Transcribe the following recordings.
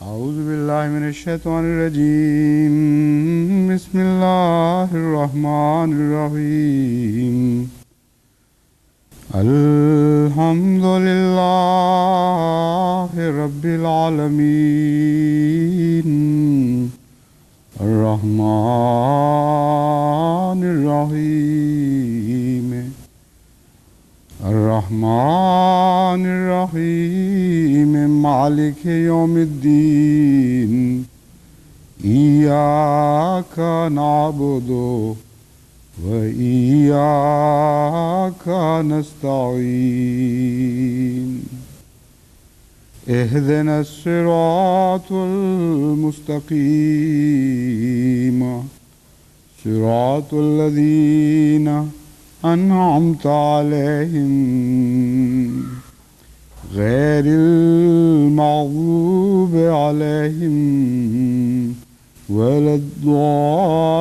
أعوذ بالله من الشيطان الرجيم. بسم الله الرحمن الرحيم. الحمد لله رب العالمين. الرحمن الرحيم. الرحمن الرحيم مالك يوم الدين. إياك نعبد وإياك نستعين. اهدنا الصراط المستقيم صراط الذين أنعمت عليهم غير المغضوب عليهم ولا الضالين.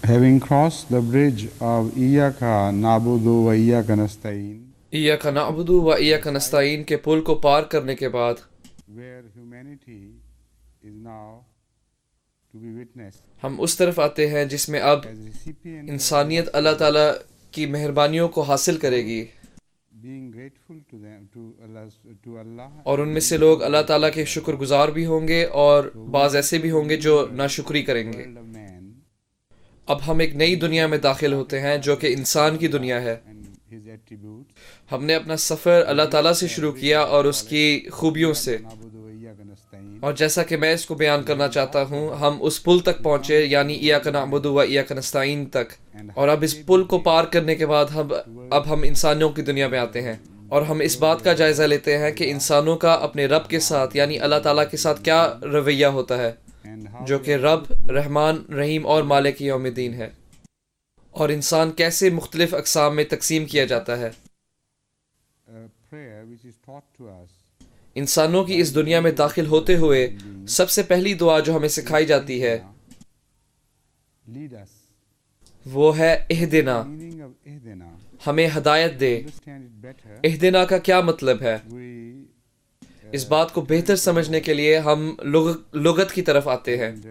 Having crossed the bridge of Iyaka Nabudu wa Iyaka Nasta'in, ایاک نعبدو و ایاک نستعین کے پل کو پار کرنے کے بعد where humanity is now to be witnessed ہم اس طرف آتے ہیں جس میں اب as recipient انسانیت اللہ تعالیٰ کی مہربانیوں کو حاصل کرے گی، being grateful to them to Allah اور ان میں سے لوگ اللہ تعالیٰ کے شکر گزار بھی ہوں گے اور بعض ایسے بھی ہوں گے جو ناشکری کریں گے۔ world of man اب ہم ایک نئی دنیا میں داخل ہوتے ہیں جو کہ انسان کی دنیا ہے۔ and his attributes. ہم نے اپنا سفر اللہ تعالیٰ سے شروع کیا اور اس کی خوبیوں سے، Nabudu wa Iyaka Nasta'in. اور جیسا کہ میں اس کو بیان کرنا چاہتا ہوں، ہم اس پل تک پہنچے یعنی ایاک نعبد و ایاک نستعین تک، اور اب اس پل کو پار کرنے کے بعد اب ہم انسانوں کی دنیا میں آتے ہیں، اور ہم اس بات کا جائزہ لیتے ہیں کہ انسانوں کا اپنے رب کے ساتھ یعنی اللہ تعالیٰ کے ساتھ کیا رویہ ہوتا ہے، And how جو کہ رب رحمان رحیم اور مالک یوم الدین ہے، اور انسان کیسے مختلف اقسام میں تقسیم کیا جاتا ہے۔ prayer which is taught to us انسانوں کی اس دنیا میں داخل ہوتے ہوئے سب سے پہلی دعا جو ہمیں سکھائی جاتی ہے lead us. وہ ہے اہدنا، Meaning of ihdina, ہمیں ہدایت دے۔ understand it better. اہدنا کا کیا مطلب ہے؟ We اس بات کو بہتر سمجھنے کے لیے ہم لغت کی طرف آتے ہیں، and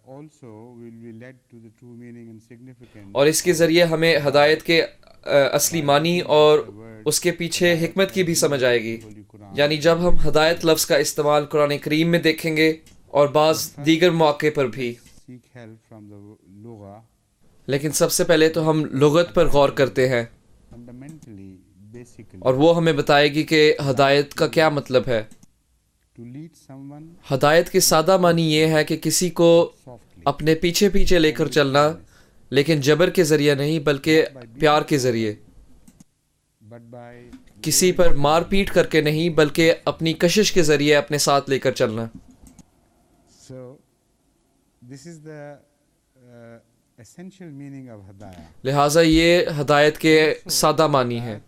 also will be led to the true meaning and significance اور اس کے ذریعے ہمیں ہدایت کے اصلی معنی اور اس کے پیچھے حکمت کی بھی سمجھ آئے گی۔ Holy Quran. یعنی جب ہم ہدایت لفظ کا استعمال قرآن کریم میں دیکھیں گے اور بعض دیگر مواقع پر بھی، Seek help from the lugha. لیکن سب سے پہلے تو ہم لغت پر غور کرتے ہیں، Fundamentally, basically, اور وہ ہمیں بتائے گی کہ ہدایت کا کیا مطلب ہے۔ to lead someone ہدایت کے سادہ معنی یہ ہے کہ کسی کو softly, اپنے پیچھے پیچھے لے کر چلنا، لیکن جبر کے ذریعے نہیں بلکہ پیار کے ذریعے، but by کسی پر مار پیٹ کر کے نہیں بلکہ اپنی کشش کے ذریعے اپنے ساتھ لے کر چلنا۔ so this is the essential meaning of hidayah. لہٰذا یہ ہدایت کے سادہ معنی ہے،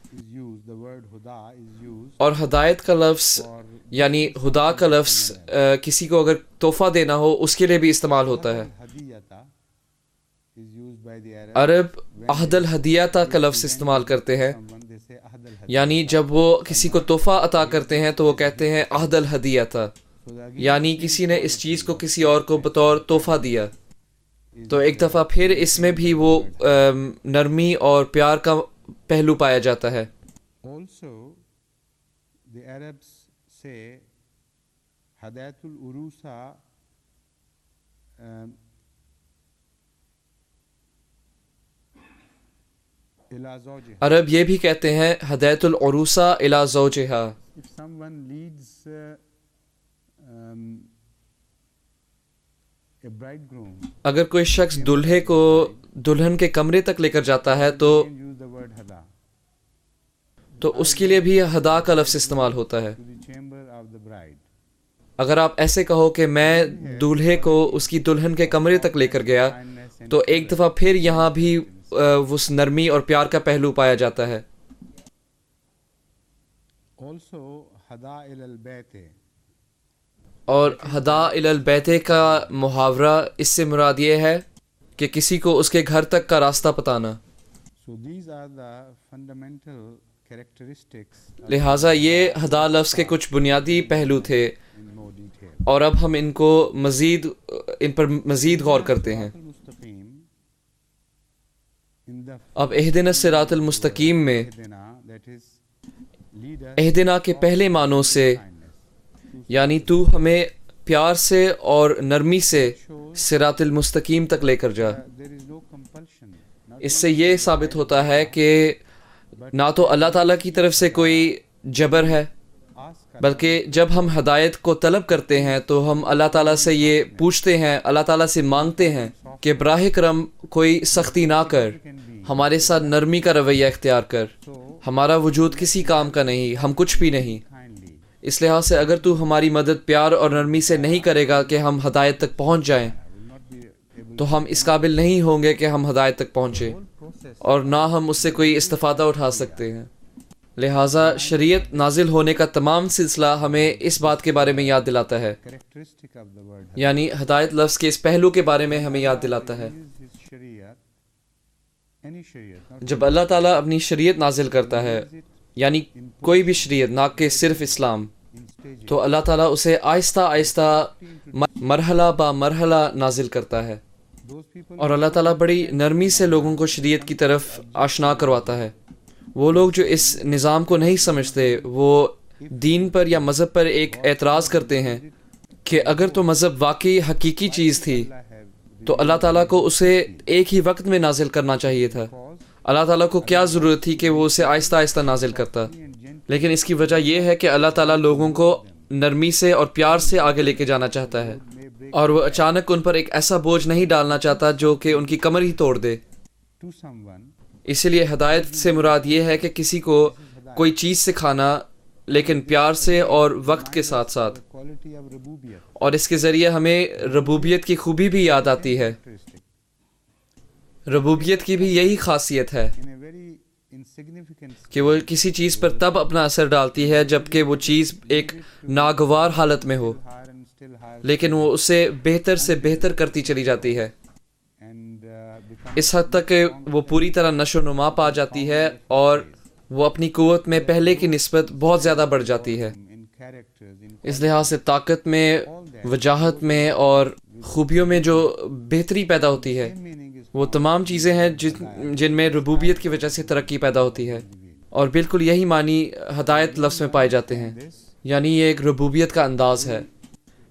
Is used, the word huda is used اور ہدایت کا لفظ for یعنی خدا کا لفظ کسی کو اگر تحفہ دینا ہو اس کے لیے بھی استعمال ہوتا ہے۔ hadiyata is used by the Arab. عرب عہد الہدیتا کا لفظ استعمال کرتے ہیں، Someone they say ahd al یعنی جب وہ کسی کو تحفہ عطا کرتے ہیں تو وہ کہتے ہیں عہد الہدیتا، یعنی کسی نے اس چیز کو کسی اور کو بطور تحفہ دیا۔ تو ایک دفعہ پھر اس میں بھی وہ نرمی اور پیار کا پہلو پایا جاتا ہے۔ Also, the Arabs say hadayatul urusa ila zawjiha. عرب یہ بھی کہتے ہیں ہدایت العروسہ الی زوجہا، If someone leads a bridegroom, اگر کوئی شخص دلہے کو دلہن کے کمرے تک لے کر جاتا ہے تو you can use the word hada اس کے لیے بھی ہدا کا لفظ استعمال ہوتا ہے۔ to the chamber of the bride. اگر آپ ایسے کہو کہ میں دولہے کو اس کی دلہن کے کمرے تک لے کر گیا تو ایک دفعہ پھر یہاں بھی اس نرمی اور پیار کا پہلو پایا جاتا ہے۔ Also, hada ila al-bayt, اور ہدا الی البیت کا محاورہ اس سے مراد یہ ہے کہ کسی کو اس کے گھر تک کا راستہ بتانا. so these are the fundamental characteristics لہٰذا یہ ہدا لفظ کے کچھ بنیادی پہلو تھے in more detail. اور اب ہم ان پر مزید غور کرتے ہیں. Al-Mustaqim, in the اب اہدنا الصراط المستقیم میں Ihdina, that is lead us اہدنا کے پہلے معنوں سے kindness. یعنی تو ہمیں پیار سے اور نرمی سے صراط المستقیم تک لے کر جا. There is no compulsion. Not اس سے یہ ثابت ہوتا ہے کہ نہ تو اللہ تعالیٰ کی طرف سے کوئی جبر ہے، ask بلکہ جب ہم ہدایت کو طلب کرتے ہیں تو ہم اللہ تعالیٰ سے یہ پوچھتے ہیں، اللہ تعالیٰ سے مانگتے ہیں کہ براہ کرم کوئی سختی نہ کر، ہمارے ساتھ نرمی کا رویہ اختیار کر. ہمارا وجود کسی کام کا نہیں، ہم کچھ بھی نہیں. kindly. اس لحاظ سے اگر تو ہماری مدد پیار اور نرمی سے نہیں کرے گا کہ ہم ہدایت تک پہنچ جائیں Will not be able تو ہم اس قابل نہیں ہوں گے کہ ہم ہدایت تک پہنچے process. اور نہ ہم اس سے کوئی استفادہ اٹھا سکتے ہیں. لہٰذا شریعت نازل ہونے کا تمام سلسلہ ہمیں اس بات کے بارے میں یاد دلاتا ہے، Characteristic of the word. یعنی ہدایت لفظ کے اس پہلو کے بارے میں ہمیں یاد دلاتا ہے. Is his shariat, any shariat, not جب اللہ تعالیٰ اپنی شریعت نازل کرتا ہے، یعنی کوئی بھی شریعت، نہ کہ صرف اسلام، in stages. تو اللہ تعالیٰ اسے آہستہ آہستہ مرحلہ با مرحلہ نازل کرتا ہے. Those people اور اللہ تعالیٰ بڑی نرمی سے لوگوں کو شریعت کی طرف آشنا کرواتا ہے. وہ لوگ جو اس نظام کو نہیں سمجھتے، وہ دین پر یا مذہب پر ایک اعتراض کرتے ہیں کہ اگر تو مذہب واقعی حقیقی چیز تھی have تو اللہ تعالیٰ کو اسے ایک ہی وقت میں نازل کرنا چاہیے تھا. اللہ تعالیٰ کو کیا ضرورت تھی کہ وہ اسے آہستہ آہستہ نازل کرتا؟ لیکن اس کی وجہ یہ ہے کہ اللہ تعالیٰ لوگوں کو نرمی سے اور پیار سے آگے لے کے جانا چاہتا ہے، اور وہ اچانک ان پر ایک ایسا بوجھ نہیں ڈالنا چاہتا جو کہ ان کی کمر ہی توڑ دے. to someone اسی لیے ہدایت سے مراد یہ ہے کہ کسی کو کوئی چیز سکھانا، لیکن پیار سے اور وقت کے ساتھ ساتھ. quality of rububiyat. اور اس کے ذریعے ہمیں ربوبیت کی خوبی بھی یاد آتی ہے. ربوبیت کی بھی یہی خاصیت ہے In a very insignificant کہ وہ کسی چیز پر تب اپنا اثر ڈالتی ہے جب کہ وہ چیز ایک ناگوار حالت میں ہو، higher and still higher لیکن وہ اسے بہتر سے بہتر کرتی چلی جاتی ہے، and become اس حد تک کہ وہ پوری طرح نشو و نما پا جاتی ہے اور وہ اپنی قوت میں پہلے کی نسبت بہت زیادہ بڑھ جاتی ہے. in characters, in اس لحاظ سے طاقت میں، وجاہت میں اور خوبیوں میں جو بہتری پیدا ہوتی ہے، meaning is وہ تمام چیزیں ہیں جن میں ربوبیت کی وجہ سے ترقی پیدا ہوتی ہے. اور بالکل یہی معنی ہدایت لفظ میں پائے جاتے ہیں، this یعنی یہ ایک ربوبیت کا انداز ہے.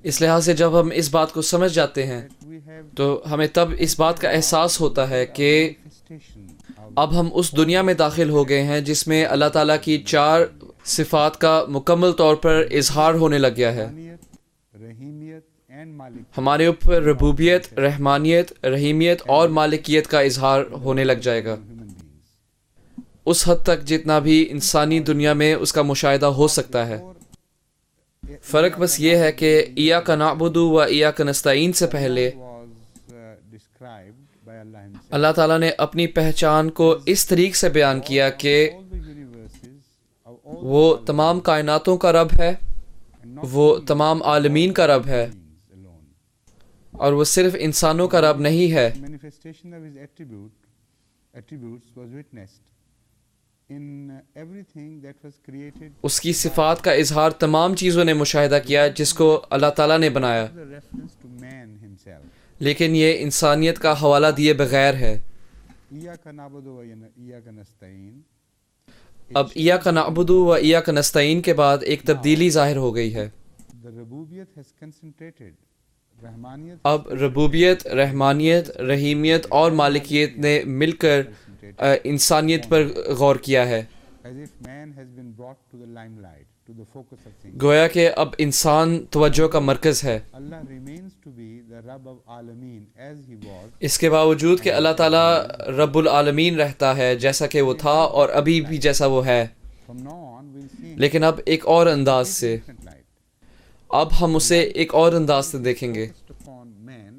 اس لحاظ سے جب ہم اس بات کو سمجھ جاتے ہیں we have تو ہمیں تب اس بات کا احساس ہوتا ہے کہ manifestation of اب ہم اس دنیا میں داخل ہو گئے ہیں جس میں اللہ تعالیٰ کی 4 صفات کا مکمل طور پر اظہار ہونے لگ گیا ہے. rahimiyat and malik. ہمارے اوپر ربوبیت، رحمانیت، رحیمیت اور مالکیت کا اظہار ہونے لگ جائے گا، Human beings. اس حد تک جتنا بھی انسانی دنیا میں اس کا مشاہدہ ہو سکتا ہے. فرق بس یہ ہے کہ ایاک نعبد و ایاک نستعین سے پہلے was described by Allah himself. اللہ تعالیٰ نے اپنی پہچان کو اس طریق سے بیان کیا کہ All the universes of all وہ تمام کائناتوں کا رب ہے، and not وہ تمام عالمین کا رب ہے، beings alone. اور وہ صرف انسانوں کا رب نہیں ہے. Manifestation of his attributes was witnessed in everything that was created. اس کی صفات کا اظہار تمام چیزوں نے مشاہدہ کیا جس کو اللہ تعالیٰ نے بنایا، The reference to man himself. لیکن یہ انسانیت کا حوالہ دیے بغیر ہے. إِيَّاكَ نَعْبُدُ وَإِيَّاكَ نَسْتَعِينُ. اب ایاک نعبد و ایاک نستعین کے بعد ایک تبدیلی ظاہر ہو گئی ہے. The rububiyat has concentrated. Rahmaniyat اب ربوبیت، رحمانیت، رحیمیت اور مالکیت نے مل کر انسانیت پر غور کیا ہے، as if man has been brought to the limelight, to the focus of things. گویا کہ اب انسان توجہ کا مرکز ہے. Allah remains to be the Rabb of Alameen as he was. اس کے باوجود کہ اللہ تعالیٰ رب العالمین رہتا ہے جیسا کہ وہ تھا اور ابھی بھی جیسا وہ ہے، From now on we'll see him لیکن اب ایک اور انداز سے، in different light. اب ہم اسے ایک اور انداز سے دیکھیں گے. Focused upon man,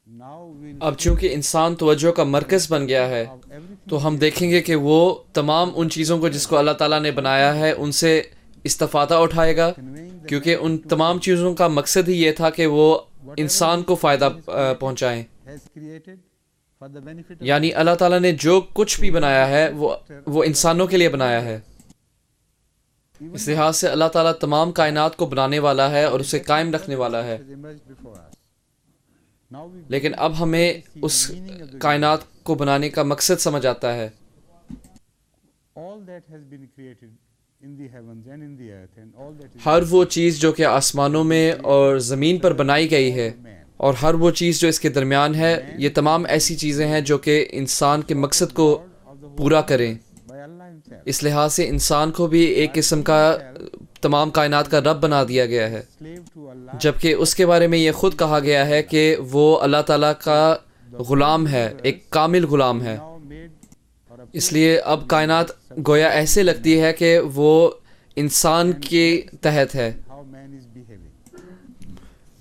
now we'll اب چونکہ انسان توجہ کا مرکز بن گیا ہے of everything تو ہم دیکھیں گے کہ وہ تمام ان چیزوں کو جس کو اللہ تعالیٰ نے بنایا ہے ان سے استفادہ اٹھائے گا، کیونکہ ان تمام چیزوں کا مقصد ہی یہ تھا کہ وہ انسان کو فائدہ پہنچائیں. یعنی اللہ تعالیٰ نے جو کچھ بھی بنایا ہے وہ انسانوں کے لیے بنایا ہے. اس لحاظ سے اللہ تعالیٰ تمام کائنات کو بنانے والا ہے اور اسے قائم رکھنے والا ہے. لیکن اب ہمیں اس کائنات کو بنانے کا مقصد سمجھ آتا ہے. ہر وہ چیز جو کہ آسمانوں میں اور زمین پر بنائی گئی ہے اور ہر وہ چیز جو اس کے درمیان ہے، یہ تمام ایسی چیزیں ہیں جو کہ انسان کے مقصد کو پورا کریں. اس لحاظ سے انسان کو بھی ایک قسم کا تمام کائنات کا رب بنا دیا گیا ہے، جبکہ اس کے بارے میں یہ خود کہا گیا ہے کہ وہ اللہ تعالیٰ کا غلام ہے، ایک کامل غلام ہے. اس لیے اب کائنات گویا ایسے لگتی ہے کہ وہ انسان کے تحت ہے.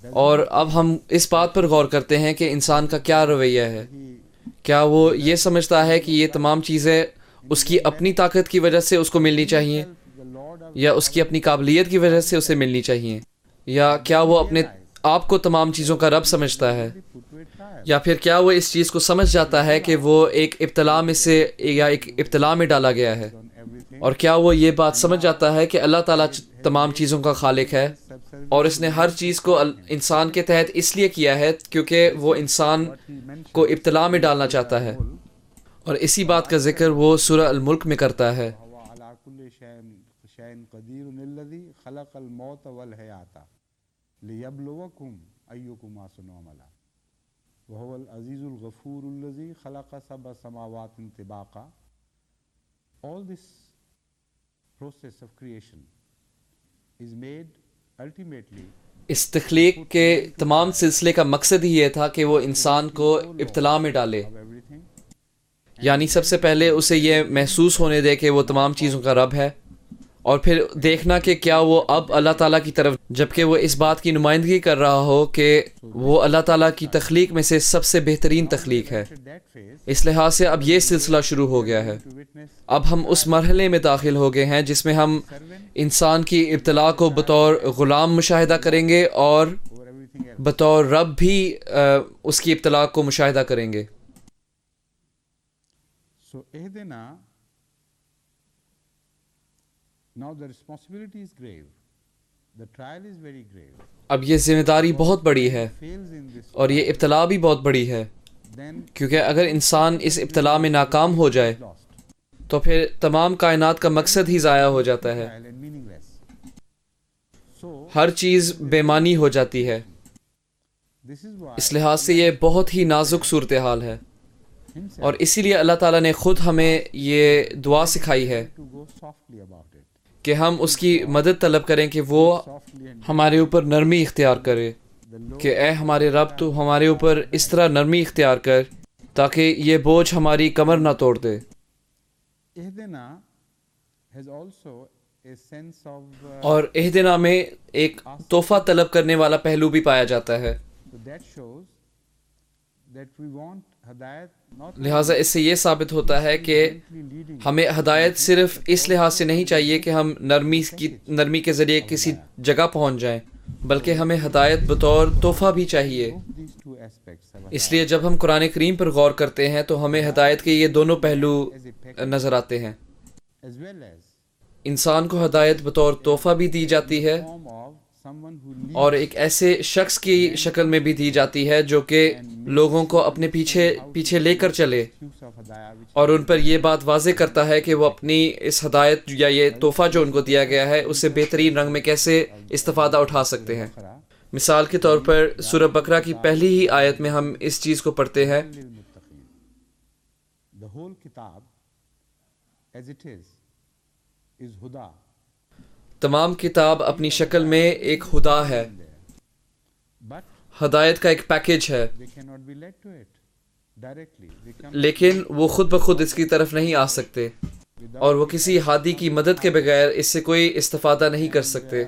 اور اب ہم اس بات پر غور کرتے ہیں کہ انسان کا کیا رویہ ہے. کیا وہ یہ سمجھتا ہے کہ یہ تمام چیزیں اس کی اپنی طاقت کی وجہ سے اس کو ملنی چاہیے، یا اس کی اپنی قابلیت کی وجہ سے اسے ملنی چاہیے، یا کیا وہ اپنے آپ کو تمام چیزوں کا رب سمجھتا ہے، یا پھر کیا وہ اس چیز کو سمجھ جاتا ہے کہ وہ ایک ابتلا میں سے یا ایک ابتلا میں ڈالا گیا ہے، اور کیا وہ یہ بات سمجھ جاتا ہے کہ اللہ تعالیٰ تمام چیزوں کا خالق ہے اور اس نے ہر چیز کو انسان کے تحت اس لیے کیا ہے کیونکہ وہ انسان کو ابتلا میں ڈالنا چاہتا ہے. اور اسی بات کا ذکر وہ سورہ الملک میں کرتا ہے. وهو العزيز الغفور الذي خلق سبع سماوات طباقا. All this process of creation is made ultimately. اس تخلیق کے تمام سلسلے کا مقصد ہی یہ تھا کہ وہ انسان کو ابتلا میں ڈالے، یعنی سب سے پہلے اسے یہ محسوس ہونے دے کہ وہ تمام چیزوں کا رب ہے، اور پھر دیکھنا کہ کیا وہ اب اللہ تعالیٰ کی طرف، جبکہ وہ اس بات کی نمائندگی کر رہا ہو کہ وہ اللہ تعالیٰ کی تخلیق میں سے سب سے بہترین تخلیق ہے. اس لحاظ سے اب یہ سلسلہ شروع ہو گیا ہے. اب ہم اس مرحلے میں داخل ہو گئے ہیں جس میں ہم انسان کی ابتلا کو بطور غلام مشاہدہ کریں گے اور بطور رب بھی اس کی ابتلا کو مشاہدہ کریں گے. Now the responsibility is grave. The trial is very grave. اب یہ ذمہ داری بہت بڑی ہے اور یہ ابتلا بھی بہت بڑی ہے، کیونکہ اگر انسان اس ابتلا میں ناکام ہو جائے تو پھر تمام کائنات کا مقصد ہی ضائع ہو جاتا ہے، ہر چیز بے معنی ہو جاتی ہے. اس لحاظ سے یہ بہت ہی نازک صورتحال ہے، اور اسی لیے اللہ تعالیٰ نے خود ہمیں یہ دعا سکھائی ہے کہ ہم اس کی مدد طلب کریں کہ وہ ہمارے اوپر نرمی اختیار کرے، کہ اے ہمارے رب تو ہمارے اوپر اس طرح نرمی اختیار کر تاکہ یہ بوجھ ہماری کمر نہ توڑ دے. اور اہدنا میں ایک تحفہ طلب کرنے والا پہلو بھی پایا جاتا ہے. لہٰذا اس سے یہ ثابت ہوتا ہے کہ ہمیں ہدایت صرف اس لحاظ سے نہیں چاہیے کہ ہم نرمی کے ذریعے کسی جگہ پہنچ جائیں، بلکہ ہمیں ہدایت بطور تحفہ بھی چاہیے. اس لیے جب ہم قرآن کریم پر غور کرتے ہیں تو ہمیں ہدایت کے یہ دونوں پہلو نظر آتے ہیں. انسان کو ہدایت بطور تحفہ بھی دی جاتی ہے اور ایک ایسے شخص کی شکل میں بھی دی جاتی ہے جو کہ لوگوں کو اپنے پیچھے لے کر چلے اور ان پر یہ بات واضح کرتا ہے کہ وہ اپنی اس ہدایت یا یہ تحفہ جو ان کو دیا گیا ہے اس سے بہترین رنگ میں کیسے استفادہ اٹھا سکتے ہیں. مثال کے طور پر سورہ بقرہ کی پہلی ہی آیت میں ہم اس چیز کو پڑھتے ہیں، تمام کتاب اپنی شکل میں ایک ہدا ہے، ہدایت کا ایک پیکج ہے، لیکن وہ خود بخود اس کی طرف نہیں آ سکتے اور وہ کسی ہادی کی مدد کے بغیر اس سے کوئی استفادہ نہیں کر سکتے.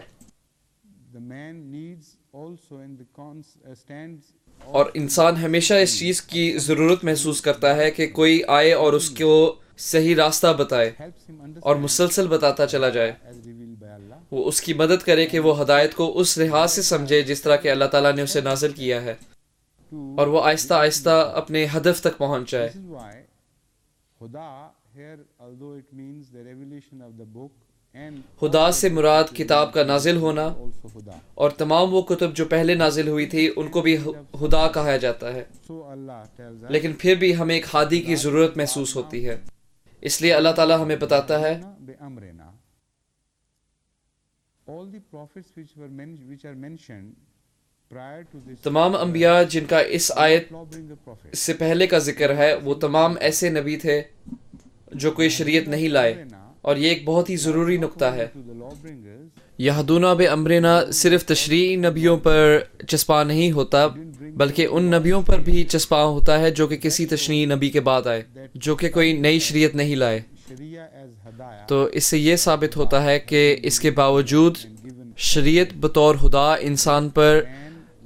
اور انسان ہمیشہ اس چیز کی ضرورت محسوس کرتا ہے کہ کوئی آئے اور اس کو صحیح راستہ بتائے اور مسلسل بتاتا چلا جائے. وہ اس کی مدد کرے کہ وہ ہدایت کو اس لحاظ سے سمجھے جس طرح کہ اللہ تعالیٰ نے اسے نازل کیا ہے، اور وہ آہستہ آہستہ اپنے ہدف تک پہنچ جائے۔ This is why Huda here, although it means the revelation of the book and ہدا سے مراد کتاب کا نازل ہونا، also Huda. اور تمام وہ کتب جو پہلے نازل ہوئی تھی ان کو بھی ہدا کہا جاتا ہے، So Allah tells us لیکن پھر بھی ہمیں ایک ہادی کی ضرورت محسوس ہوتی ہے، اس لیے اللہ تعالیٰ ہمیں بتاتا ہے بِأَمْرِنَا. All the prophets which are mentioned prior to this, تمام انبیاء جن کا اس آیت lawbringer prophets. سے پہلے کا ذکر ہے وہ تمام ایسے نبی تھے جو کوئی شریعت نہیں لائے، اور یہ ایک بہت ہی ضروری نقطہ ہے۔ To the lawbringers, یہدون بامرنا صرف تشریعی نبیوں پر چسپاں نہیں ہوتا بلکہ ان نبیوں پر بھی چسپاں ہوتا ہے جو کہ کسی تشریعی نبی کے بعد آئے، جو کہ کوئی نئی شریعت نہیں لائے۔ Sharia as Hadaya, تو اس سے یہ ثابت ہوتا ہے کہ اس کے باوجود شریعت بطور خدا انسان پر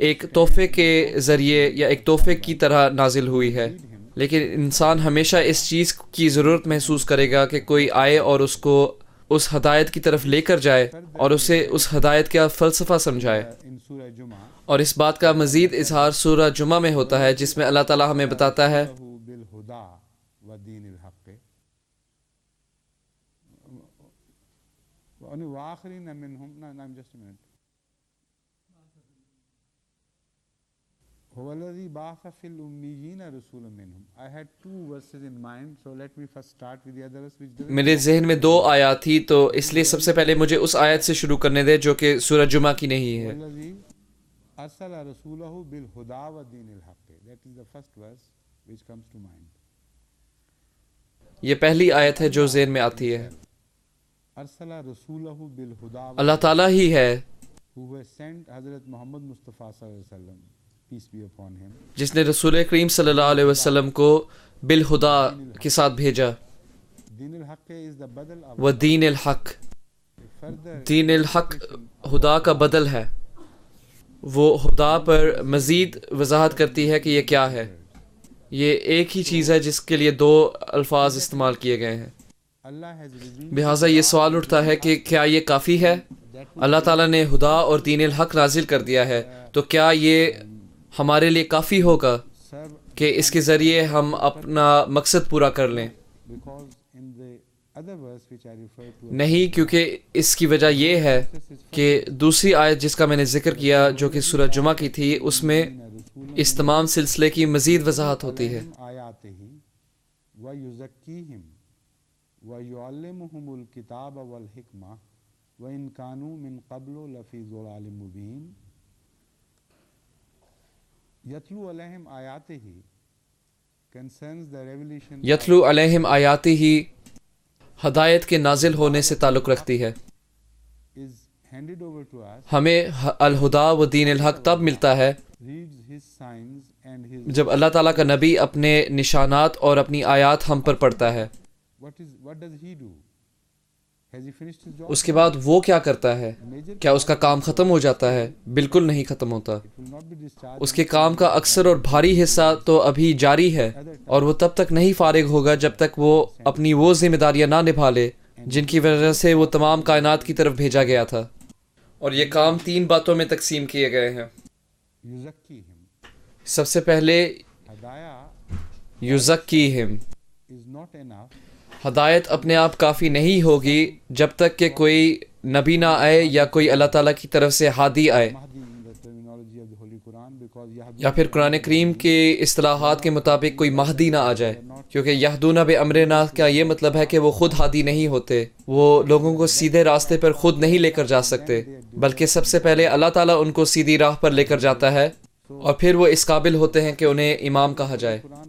ایک تحفے کے ذریعے یا ایک تحفے کی طرح نازل ہوئی ہے، لیکن انسان ہمیشہ اس چیز کی ضرورت محسوس کرے گا کہ کوئی آئے اور اس کو اس ہدایت کی طرف لے کر جائے اور اسے اس ہدایت کا فلسفہ سمجھائے۔ in Surah Jumu'ah, اور اس بات کا مزید اظہار سورہ جمعہ میں ہوتا ہے جس میں اللہ تعالیٰ ہمیں بتاتا ہے بِالْهُدَى وَدِينِ الْحَقِّ. وَآخَرِينَ مِنْهُمْ. No, just a minute. هُوَ الَّذِي بَعَثَ فِي الْأُمِّيِّينَ رَسُولًا مِّنْهُمْ. I had two verses in mind, so let me first start with the others which doesn't. میرے ذہن میں دو آیات تھی، تو اس لیے سب سے پہلے مجھے اس آیت سے شروع کرنے دے جو کہ سورہ جمعہ کی نہیں ہے۔ وَالَّذِي أَرْسَلَ رَسُولَهُ بِالْهُدَى وَدِينِ الْحَقِّ. That is the first verse which comes to mind. یہ پہلی آیت ہے جو ذہن میں آتی ہے۔ أَرْسَلَ رَسُولَهُ بِالْهُدَى اللہ تعالیٰ ہی ہے who has sent Hazrat Muhammad Mustafa sallallahu alaihi wasallam, peace be upon him. جس نے رسول کریم صلی اللہ علیہ وسلم کو بالہدا کے ساتھ بھیجا۔ دین الحق is the badal of وہ دین الحق، further دین الحق خدا کا بدل ہے۔ وہ خدا پر مزید وضاحت کرتی ہے کہ یہ کیا ہے۔ یہ ایک ہی چیز ہے جس کے لیے دو الفاظ استعمال کیے گئے ہیں۔ Allah has revealed لہٰذا یہ سوال اٹھتا ہے کہ کیا یہ کافی ہے؟ اللہ تعالیٰ نے خدا اور دین الحق نازل کر دیا ہے، تو کیا یہ ہمارے لیے کافی ہوگا serve کہ اس کے ذریعے ہم اپنا مقصد پورا کر لیں؟ because in the other verse which I referred to, نہیں، کیونکہ اس کی وجہ یہ ہے کہ دوسری آیت جس کا میں نے ذکر کیا جو کہ سورہ جمعہ کی تھی، اس میں اس تمام سلسلے کی مزید وضاحت ہوتی ہے۔ آیاتہ وَيُزَكِّيهِمْ وَيُعَلِّمُهُمُ الْكِتَابَ وَالْحِكْمَةَ وَإِنْ كَانُوا مِنْ قَبْلُ لَفِي ضَلَالٍ مُبِينٍ. یتلو علیہم آیاتہ concerns the revelation یتلو علیہم آیاتی ہی ہدایت کے نازل ہونے سے تعلق رکھتی ہے۔ is handed over to us, ہمیں الہدا و دین الحق تب ملتا ہے reads his signs and his جب اللہ تعالیٰ کا نبی اپنے نشانات اور اپنی آیات ہم پر پڑھتا ہے۔ what does he do? Has he finished his job? اس کے بعد وہ کیا کرتا ہے؟ کیا اس کا کام ختم ہو جاتا ہے؟ بالکل نہیں ختم ہوتا۔ It will not be discharged. اس کے کام کا اکثر اور بھاری حصہ تو ابھی جاری ہے، اور وہ تب تک نہیں فارغ ہوگا جب تک وہ اپنی وہ ذمہ داریاں نہ نبھا لے جن کی وجہ سے وہ تمام کائنات کی طرف بھیجا گیا تھا۔ اور یہ کام تین باتوں میں تقسیم کیے گئے ہیں۔ یزکیہم، سب سے پہلے ہدایہ یزکیہم، is not enough ہدایت اپنے آپ کافی نہیں ہوگی جب تک کہ کوئی نبی نہ آئے یا کوئی اللہ تعالیٰ کی طرف سے ہادی آئے، مہدی in the terminology of the Holy Quran, because یا پھر قرآن کریم کے اصطلاحات کے مطابق کوئی مہدی نہ آ جائے، کیونکہ یہدون بامرنا کا یہ مطلب ہے کہ وہ خود ہادی نہیں ہوتے، وہ لوگوں کو سیدھے راستے پر خود نہیں لے کر جا سکتے، بلکہ سب سے پہلے اللہ تعالیٰ ان کو سیدھی راہ پر لے کر جاتا ہے، اور پھر وہ اس قابل ہوتے ہیں کہ انہیں امام کہا جائے۔ Quran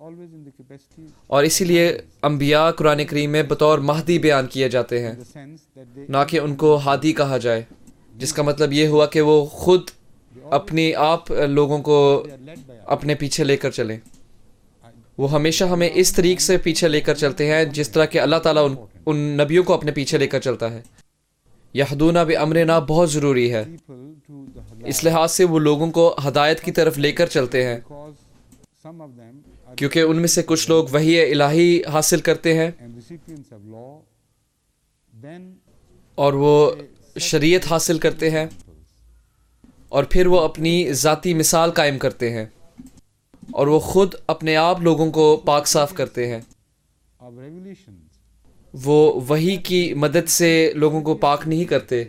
always in the capacity, اور اسی لیے انبیاء قرآن کریم میں بطور مہدی بیان کیے جاتے ہیں، in the sense that they نہ کہ ان کو ہادی کہا جائے، جس کا مطلب یہ ہوا کہ وہ خود اپنے آپ لوگوں کو are led by us. اپنے پیچھے لے کر چلیں۔ وہ ہمیشہ ہمیں اس طریق سے پیچھے لے کر چلتے ہیں جس طرح کہ اللہ تعالیٰ ان نبیوں کو اپنے پیچھے لے کر چلتا ہے۔ یہدون بامرنا بہت ضروری ہے، People to the اس لحاظ سے وہ لوگوں کو ہدایت کی طرف لے کر چلتے ہیں، because some of them are کیونکہ ان میں سے کچھ لوگ وحی الہی حاصل کرتے ہیں and recipients of law, then اور وہ شریعت حاصل کرتے ہیں اور پھر وہ اپنی ذاتی مثال قائم کرتے ہیں اور وہ خود اپنے آپ لوگوں کو پاک صاف کرتے ہیں. of revelations, وہ وحی کی مدد سے لوگوں کو پاک نہیں کرتے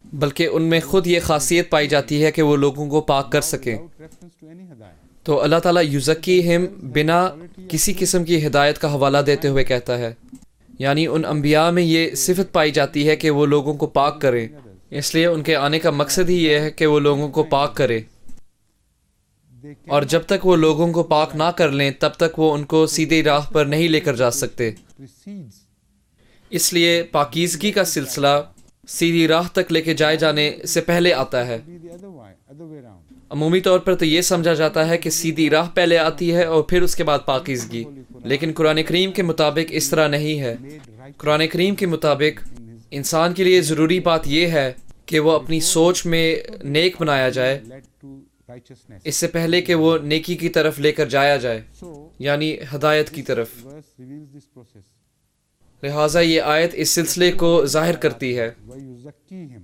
بلکہ ان میں خود یہ خاصیت پائی جاتی ہے کہ وہ لوگوں کو پاک کر سکیں. without reference to any hidayah. تو اللہ تعالیٰ یزکیہم بنا کسی قسم کی ہدایت کا حوالہ دیتے ہوئے کہتا ہے، یعنی ان انبیاء میں یہ صفت پائی جاتی ہے کہ وہ لوگوں کو پاک کریں، اس لیے ان کے آنے کا مقصد ہی یہ ہے کہ وہ لوگوں کو پاک کرے. They اور جب تک وہ لوگوں کو پاک نہ کر لیں تب تک وہ ان کو سیدھی راہ پر نہیں لے کر جا سکتے. precedes اس لیے پاکیزگی کا سلسلہ سیدھی راہ تک لے کے جائے جانے سے پہلے آتا ہے. be the other way around. عمومی طور پر تو یہ سمجھا جاتا ہے کہ سیدھی راہ پہلے آتی ہے اور پھر اس کے بعد پاکیزگی، لیکن قرآن کریم کے مطابق اس طرح نہیں ہے. قرآن کریم کے مطابق انسان کے لیے ضروری بات یہ ہے کہ وہ اپنی سوچ میں نیک بنایا جائے Led to righteousness. اس سے پہلے کہ وہ نیکی کی طرف لے کر جایا جائے، So یعنی ہدایت کی طرف. verse reveals this process. لہٰذا یہ آیت اس سلسلے کو ظاہر کرتی ہے. وَيُزَكِّيهِمْ,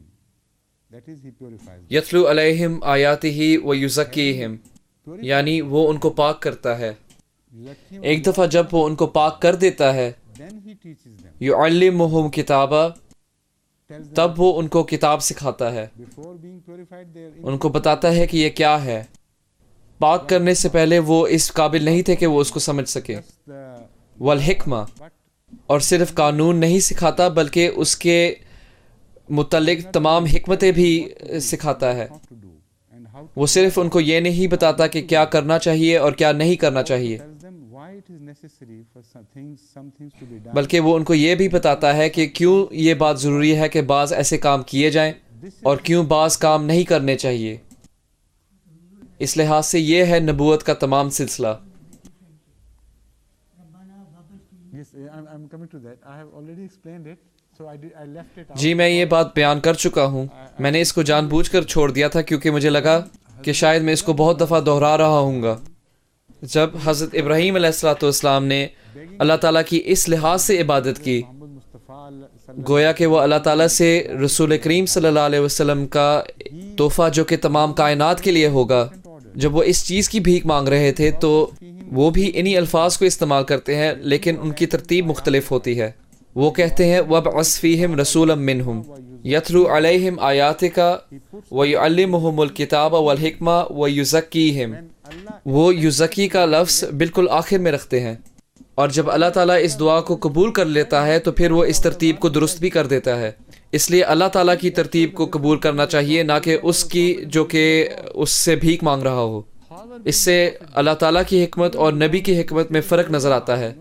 that is he purifies them. یتلو علیہم آیاتہ ویزکیہم، یعنی وہ ان کو پاک کرتا ہے. يُزَكِّيهِمْ, ایک دفعہ جب وہ ان کو پاک کر دیتا ہے، then he teaches them. یعلمہم کتابا، Tells them تب وہ ان کو کتاب سکھاتا ہے، before being purified they are ان کو بتاتا ہے کہ یہ کیا ہے. پاک کرنے سے پہلے وہ اس قابل نہیں تھے کہ وہ اس کو سمجھ سکیں. just the والحکمہ، but اور صرف قانون نہیں سکھاتا بلکہ اس کے متعلق تمام حکمتیں بھی سکھاتا ہے. how to do and how to وہ صرف ان کو یہ نہیں بتاتا کہ کیا کرنا چاہیے اور کیا نہیں کرنا چاہیے، tells them why it is necessary for some things to be done. بلکہ وہ ان کو یہ بھی بتاتا ہے کہ کیوں یہ بات ضروری ہے کہ بعض ایسے کام کیے جائیں اور کیوں بعض کام نہیں کرنے چاہیے. اس لحاظ سے یہ ہے نبوت کا تمام سلسلہ. Yes, I'm coming to that. I have already explained it, so I left it out. جی میں یہ بات بیان کر چکا ہوں، میں نے اس کو جان بوجھ کر چھوڑ دیا تھا کیونکہ مجھے لگا کہ شاید میں اس کو بہت دفعہ دہرا رہا ہوں گا. جب حضرت ابراہیم علیہ السلام نے اللہ تعالیٰ کی اس لحاظ سے عبادت کی، محمد مصطفیٰ گویا کہ وہ اللہ تعالیٰ سے رسول کریم صلی اللہ علیہ وسلم کا تحفہ جو کہ تمام کائنات کے لیے ہوگا، جب وہ اس چیز کی بھیک مانگ رہے تھے تو وہ بھی انہی الفاظ کو استعمال کرتے ہیں لیکن ان کی ترتیب مختلف ہوتی ہے. وہ کہتے ہیں وَابْعَثْ فِيهِمْ رَسُولًا مِّنْهُمْ يَتْلُو عَلَيْهِمْ آيَاتِكَ وَيُعَلِّمُهُمُ الْكِتَابَ وَالْحِكْمَةَ وَيُزَكِّيهِمْ. وہ یزکی کا لفظ بالکل آخر میں رکھتے ہیں، اور جب اللہ تعالیٰ اس دعا کو قبول کر لیتا ہے تو پھر وہ اس ترتیب کو درست بھی کر دیتا ہے. اس لیے اللہ تعالیٰ کی ترتیب کو قبول کرنا چاہیے، نہ کہ اس کی جو کہ اس سے بھیک مانگ رہا ہو. اس سے اللہ تعالیٰ کی حکمت اور نبی کی حکمت میں فرق نظر آتا ہے.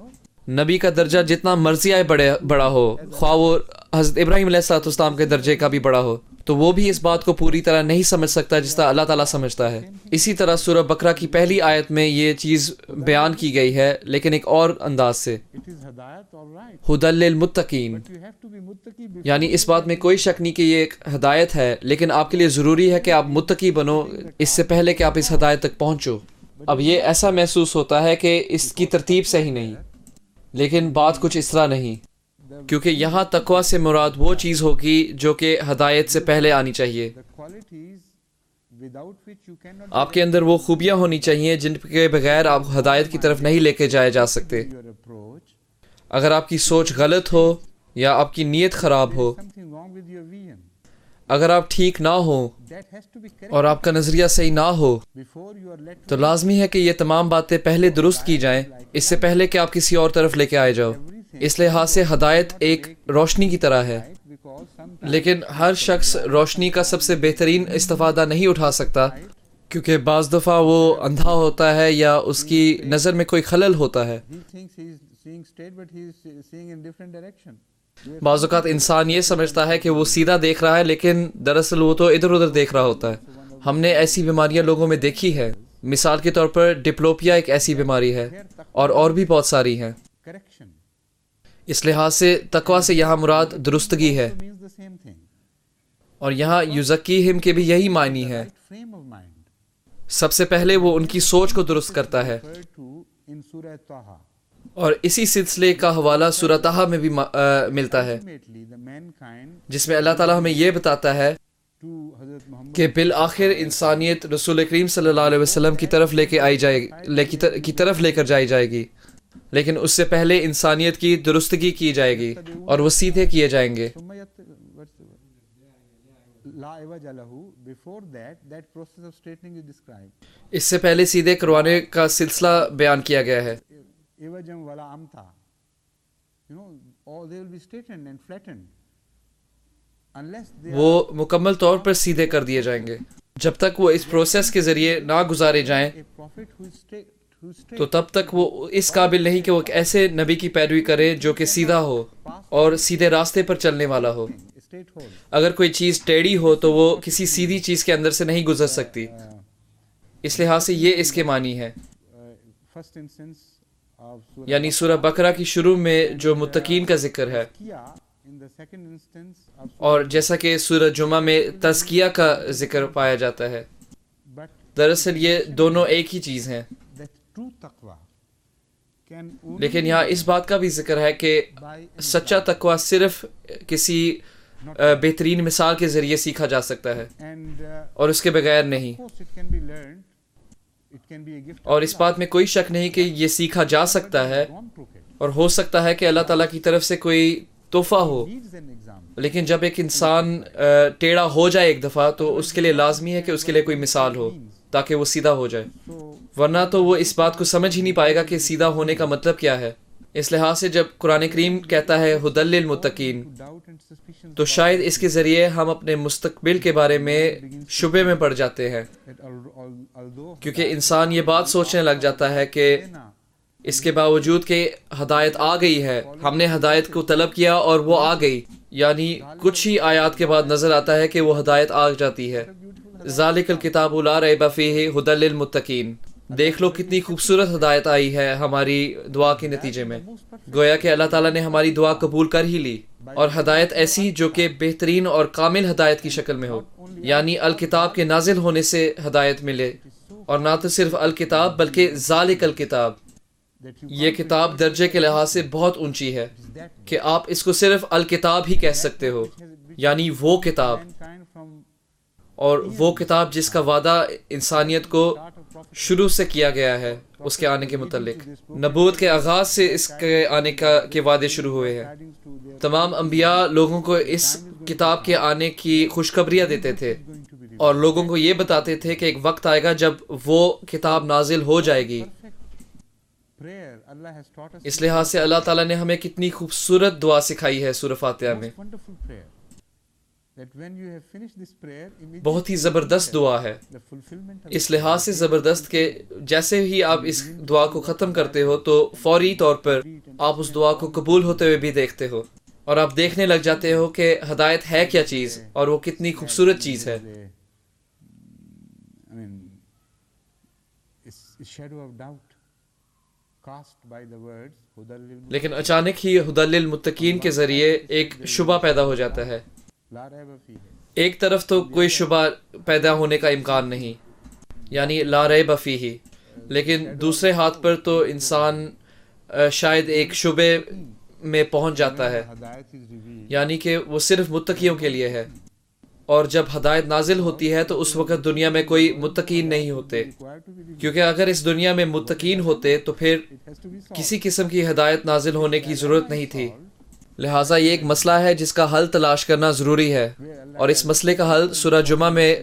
نبی کا درجہ جتنا مرضی آئے بڑا ہو، خواہ وہ حضرت ابراہیم علیہ السلام کے درجے کا بھی بڑا ہو، تو وہ بھی اس بات کو پوری طرح نہیں سمجھ سکتا جس طرح اللہ تعالیٰ سمجھتا ہے. اسی طرح سورہ بقرہ کی پہلی آیت میں یہ چیز بیان کی گئی ہے لیکن ایک اور انداز سے، it is hidayat, all right. ہدی للمتقین، You have to be muttaqi before یعنی اس بات میں کوئی شک نہیں کہ یہ ایک ہدایت ہے، لیکن آپ کے لیے ضروری ہے کہ آپ متقی بنو اس سے پہلے کہ آپ اس ہدایت تک پہنچو. اب یہ ایسا محسوس ہوتا ہے کہ اس کی ترتیب صحیح نہیں، لیکن بات کچھ اس طرح نہیں، کیونکہ یہاں تقویٰ سے مراد وہ چیز ہوگی جو کہ ہدایت سے پہلے آنی چاہیے. the qualities without which you cannot آپ کے اندر وہ خوبیاں ہونی چاہیے جن کے بغیر آپ ہدایت کی طرف نہیں لے کے جائے جا سکتے. your approach. اگر آپ کی سوچ غلط ہو یا آپ کی نیت خراب ہو، Something wrong with your vision. اگر آپ ٹھیک نہ ہو That has to be corrected اور آپ کا نظریہ صحیح نہ ہو، before you are led تو to لازمی ہے کہ یہ تمام باتیں پہلے درست کی جائیں اس سے پہلے کہ آپ کسی اور طرف لے کے آئے جاؤ. اس لحاظ سے ہدایت ایک روشنی کی طرح ہے، right because sometimes لیکن ہر شخص روشنی کا سب سے بہترین استفادہ نہیں اٹھا سکتا، کیونکہ بعض دفعہ وہ اندھا ہوتا ہے یا اس کی نظر میں کوئی خلل ہوتا ہے. he thinks he is seeing straight but he is seeing in different direction. بعض اوقات انسان یہ سمجھتا ہے کہ وہ سیدھا دیکھ رہا ہے لیکن دراصل وہ تو ادھر ادھر دیکھ رہا ہوتا ہے. ہم نے ایسی بیماریاں لوگوں میں دیکھی ہے، مثال کے طور پر ڈپلوپیا ایک ایسی بیماری ہے اور بھی بہت ساری ہیں. Correction اس لحاظ سے تقویٰ سے یہاں مراد درستگی ہے، means the same thing. اور یہاں یزکیہم کے بھی یہی معنی ہے. Right frame of mind. سب سے پہلے وہ ان کی سوچ کو درست کرتا ہے، Referred to in Surah Taha. اور اسی سلسلے کا حوالہ سورہ طٰہٰ میں بھی ملتا ہے، ultimately the mankind جس میں اللہ تعالیٰ ہمیں یہ بتاتا ہے to Hazrat Muhammad کہ بالآخر انسانیت رسول کریم صلی اللہ علیہ وسلم کی طرف کی طرف لے کر جائے گی، لیکن اس سے پہلے انسانیت کی درستگی کی جائے گی اور وہ سیدھے کیے جائیں گے۔ ثم what's the word? La iwaja lahu. Before that process of straightening is described. اس سے پہلے سیدھے کروانے کا سلسلہ بیان کیا گیا ہے۔ Iwajam wala amta. All they will be straightened and flattened. Unless they وہ مکمل طور پر سیدھے کر دیے جائیں گے۔ جب تک وہ اس پروسیس کے ذریعے نہ گزارے جائیں a prophet who is straight, تو تب تک وہ اس قابل نہیں کہ وہ ایک ایسے نبی کی پیروی کرے جو کہ سیدھا ہو اور سیدھے راستے پر چلنے والا ہو۔ straight hole. اگر کوئی چیز ٹیڑھی ہو تو وہ کسی سیدھی چیز کے اندر سے نہیں گزر سکتی، اس لحاظ سے یہ اس کے معنی ہے۔ First instance of Surah یعنی سورہ بقرہ کی شروع میں جو متقین کا ذکر ہے، Tazkiyah, in the second instance of اور جیسا کہ سورہ جمعہ میں تزکیہ کا ذکر پایا جاتا ہے، but دراصل یہ دونوں ایک ہی چیز ہیں۔ that true taqwa can only لیکن یہاں اس بات کا بھی ذکر ہے کہ by سچا تقوی صرف کسی بہترین مثال کے ذریعے سیکھا جا سکتا ہے and اور اس کے بغیر نہیں۔ of course it can be learned, it can be a gift of اور اس بات میں کوئی شک نہیں کہ یہ سیکھا جا سکتا ہے gone crooked. اور ہو سکتا ہے کہ اللہ تعالیٰ کی طرف سے کوئی تحفہ ہو، Needs an example. لیکن جب ایک انسان ٹیڑھا ہو جائے ایک دفعہ تو اس کے لیے لازمی ہے کہ اس کے لیے کوئی مثال ہو تاکہ وہ سیدھا ہو جائے، So ورنہ تو وہ اس بات کو سمجھ ہی نہیں پائے گا کہ سیدھا ہونے کا مطلب کیا ہے۔ اس لحاظ سے جب قرآن کریم کہتا ہے ہدی للمتقین، to doubt and suspicions تو شاید اس کے ذریعے ہم اپنے مستقبل کے بارے میں شبے میں پڑ جاتے ہیں، that although کیونکہ انسان یہ بات سوچنے لگ جاتا ہے کہ Hudayna, اس کے باوجود کہ ہدایت آ گئی ہے، ہم نے ہدایت کو طلب کیا اور وہ آ گئی، یعنی کچھ ہی آیات کے بعد نظر آتا ہے کہ وہ ہدایت آ جاتی ہے۔ ذالک الکتاب لا ریب فیہ ھدی للمتقین، دیکھ لو کتنی خوبصورت ہدایت آئی ہے ہماری دعا کے نتیجے میں، گویا کہ اللہ تعالیٰ نے ہماری دعا قبول کر ہی لی، اور ہدایت ایسی جو کہ بہترین اور کامل ہدایت کی شکل میں ہو، یعنی الکتاب کے نازل ہونے سے ہدایت ملے، اور نہ تو صرف الکتاب بلکہ ذالک الکتاب، that you یہ کتاب درجے کے لحاظ سے بہت اونچی ہے کہ آپ اس کو صرف الکتاب ہی کہہ سکتے ہو، یعنی وہ کتاب، mankind from اور وہ کتاب جس کا وعدہ انسانیت کو شروع سے کیا گیا ہے اس کے آنے کے متعلق۔ نبوت کے آغاز سے اس کے آنے کے وعدے شروع ہوئے ہیں۔ tidings to their تمام انبیاء لوگوں کو اس کتاب کے آنے کی خوشخبریاں دیتے تھے going to be اور لوگوں کو یہ بتاتے تھے کہ ایک وقت آئے گا جب وہ کتاب نازل ہو جائے گی۔ prayer. Allah has taught us اس لحاظ سے اللہ تعالیٰ نے ہمیں کتنی خوبصورت دعا سکھائی ہے سورہ فاتحہ میں، most wonderful prayer. That when you have finished this prayer, بہت ہی زبردست دعا ہے، the fulfillment of اس لحاظ سے زبردست کہ جیسے ہی آپ اس دعا کو ختم کرتے ہو تو فوری طور پر آپ اس دعا کو قبول ہوتے ہوئے بھی دیکھتے ہو، اور آپ دیکھنے لگ جاتے ہو کہ ہدایت ہے کیا چیز اور وہ کتنی خوبصورت چیز ہے۔ I mean, it's a shadow of doubt cast by the words Hudal lil لیکن اچانک ہی ہدی للمتقین کے ذریعے ایک شبہ پیدا ہو جاتا ہے۔ La raiba fihi. ایک طرف تو کوئی شبہ پیدا ہونے کا امکان نہیں، یعنی لا ریب فیہ، لیکن دوسرے ہاتھ پر تو انسان شاید ایک شبے میں پہنچ جاتا ہے، Hidayat is revealed. یعنی کہ وہ صرف متقیوں کے لیے ہے، اور جب ہدایت نازل ہوتی ہے تو اس وقت دنیا میں کوئی متقین نہیں ہوتے، Required to be revealed. کیونکہ اگر اس دنیا میں متقین ہوتے تو پھر It has to be solved. کسی قسم کی ہدایت نازل ہونے کی ضرورت نہیں تھی۔ لہٰذا یہ ایک مسئلہ ہے جس کا حل تلاش کرنا ضروری ہے، اور اس مسئلے کا حل سورہ جمعہ میں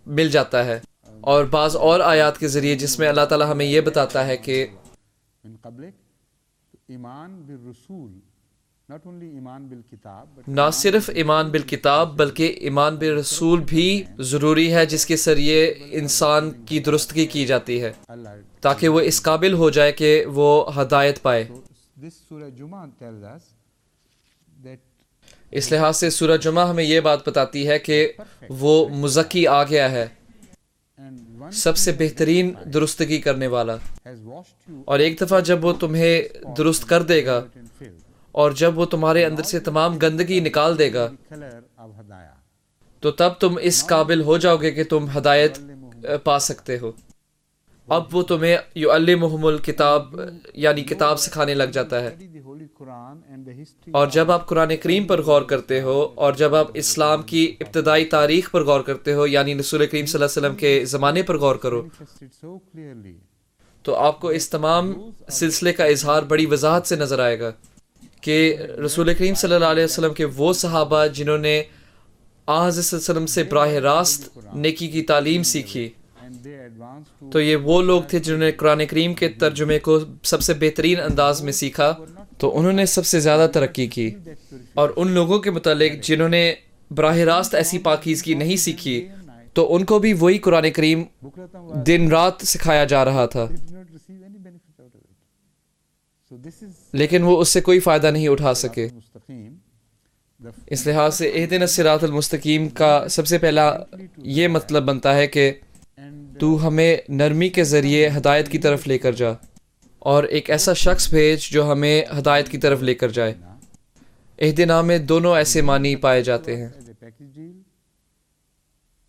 مل جاتا ہے، اور بعض اور آیات کے ذریعے جس میں اللہ تعالیٰ ہمیں یہ بتاتا ہے کہ من قبلک ایمان بالرسول، not only ایمان بالکتاب but نہ صرف ایمان بالکتاب بلکہ ایمان بالرسول بھی ضروری ہے، جس کے ذریعے انسان کی درستگی کی جاتی ہے اللہ. تاکہ وہ اس قابل ہو جائے کہ وہ ہدایت پائے۔ So this Surah Jummah tells us that اس لحاظ سے سورہ جمعہ ہمیں یہ بات بتاتی ہے کہ وہ مزکی آ گیا ہے، and one سب سے بہترین درستگی کرنے والا، has washed you اور ایک دفعہ جب وہ تمہیں درست کر دے گا and filled اور جب وہ تمہارے اندر سے تمام گندگی نکال دے گا the color of Hadaya. تو تب تم اس قابل ہو جاؤ گے کہ تم ہدایت پا سکتے ہو۔ اب وہ تمہیں یعلمہم الکتاب یعنی کتاب سکھانے لگ جاتا ہے. study the Holy Quran and the history اور جب آپ قرآن کریم پر غور کرتے ہو اور جب آپ اسلام کی ابتدائی تاریخ پر غور کرتے ہو یعنی رسول کریم صلی اللہ علیہ وسلم کے زمانے پر غور کرو manifested so clearly تو آپ کو اس تمام سلسلے کا اظہار بڑی وضاحت سے نظر آئے گا کہ رسول کریم صلی اللہ علیہ وسلم کے وہ صحابہ جنہوں نے آن حضرت صلی اللہ علیہ وسلم سے براہ راست نیکی کی تعلیم سیکھی and they advanced to تو یہ وہ لوگ تھے جنہوں نے قرآن کریم کے ترجمے کو سب سے بہترین انداز میں سیکھا تو انہوں نے سب سے زیادہ ترقی کی. اور ان لوگوں کے متعلق جنہوں نے براہ راست ایسی پاکیزگی نہیں سیکھی تو ان کو بھی وہی قرآن کریم Bukratam was دن رات سکھایا جا رہا تھا they did not receive any benefit out of it. So this is لیکن وہ اس سے کوئی فائدہ نہیں اٹھا سکے. Mustaqim. The اس لحاظ سے اہدنا الصراط المستقیم کا سب سے پہلا یہ مطلب بنتا ہے کہ and تو ہمیں نرمی کے ذریعے ہدایت کی طرف لے کر جا اور ایک ایسا شخص بھیج جو ہمیں ہدایت کی طرف لے کر جائے. اہدنا میں دونوں ایسے معنی پائے جاتے ہیں. as a package deal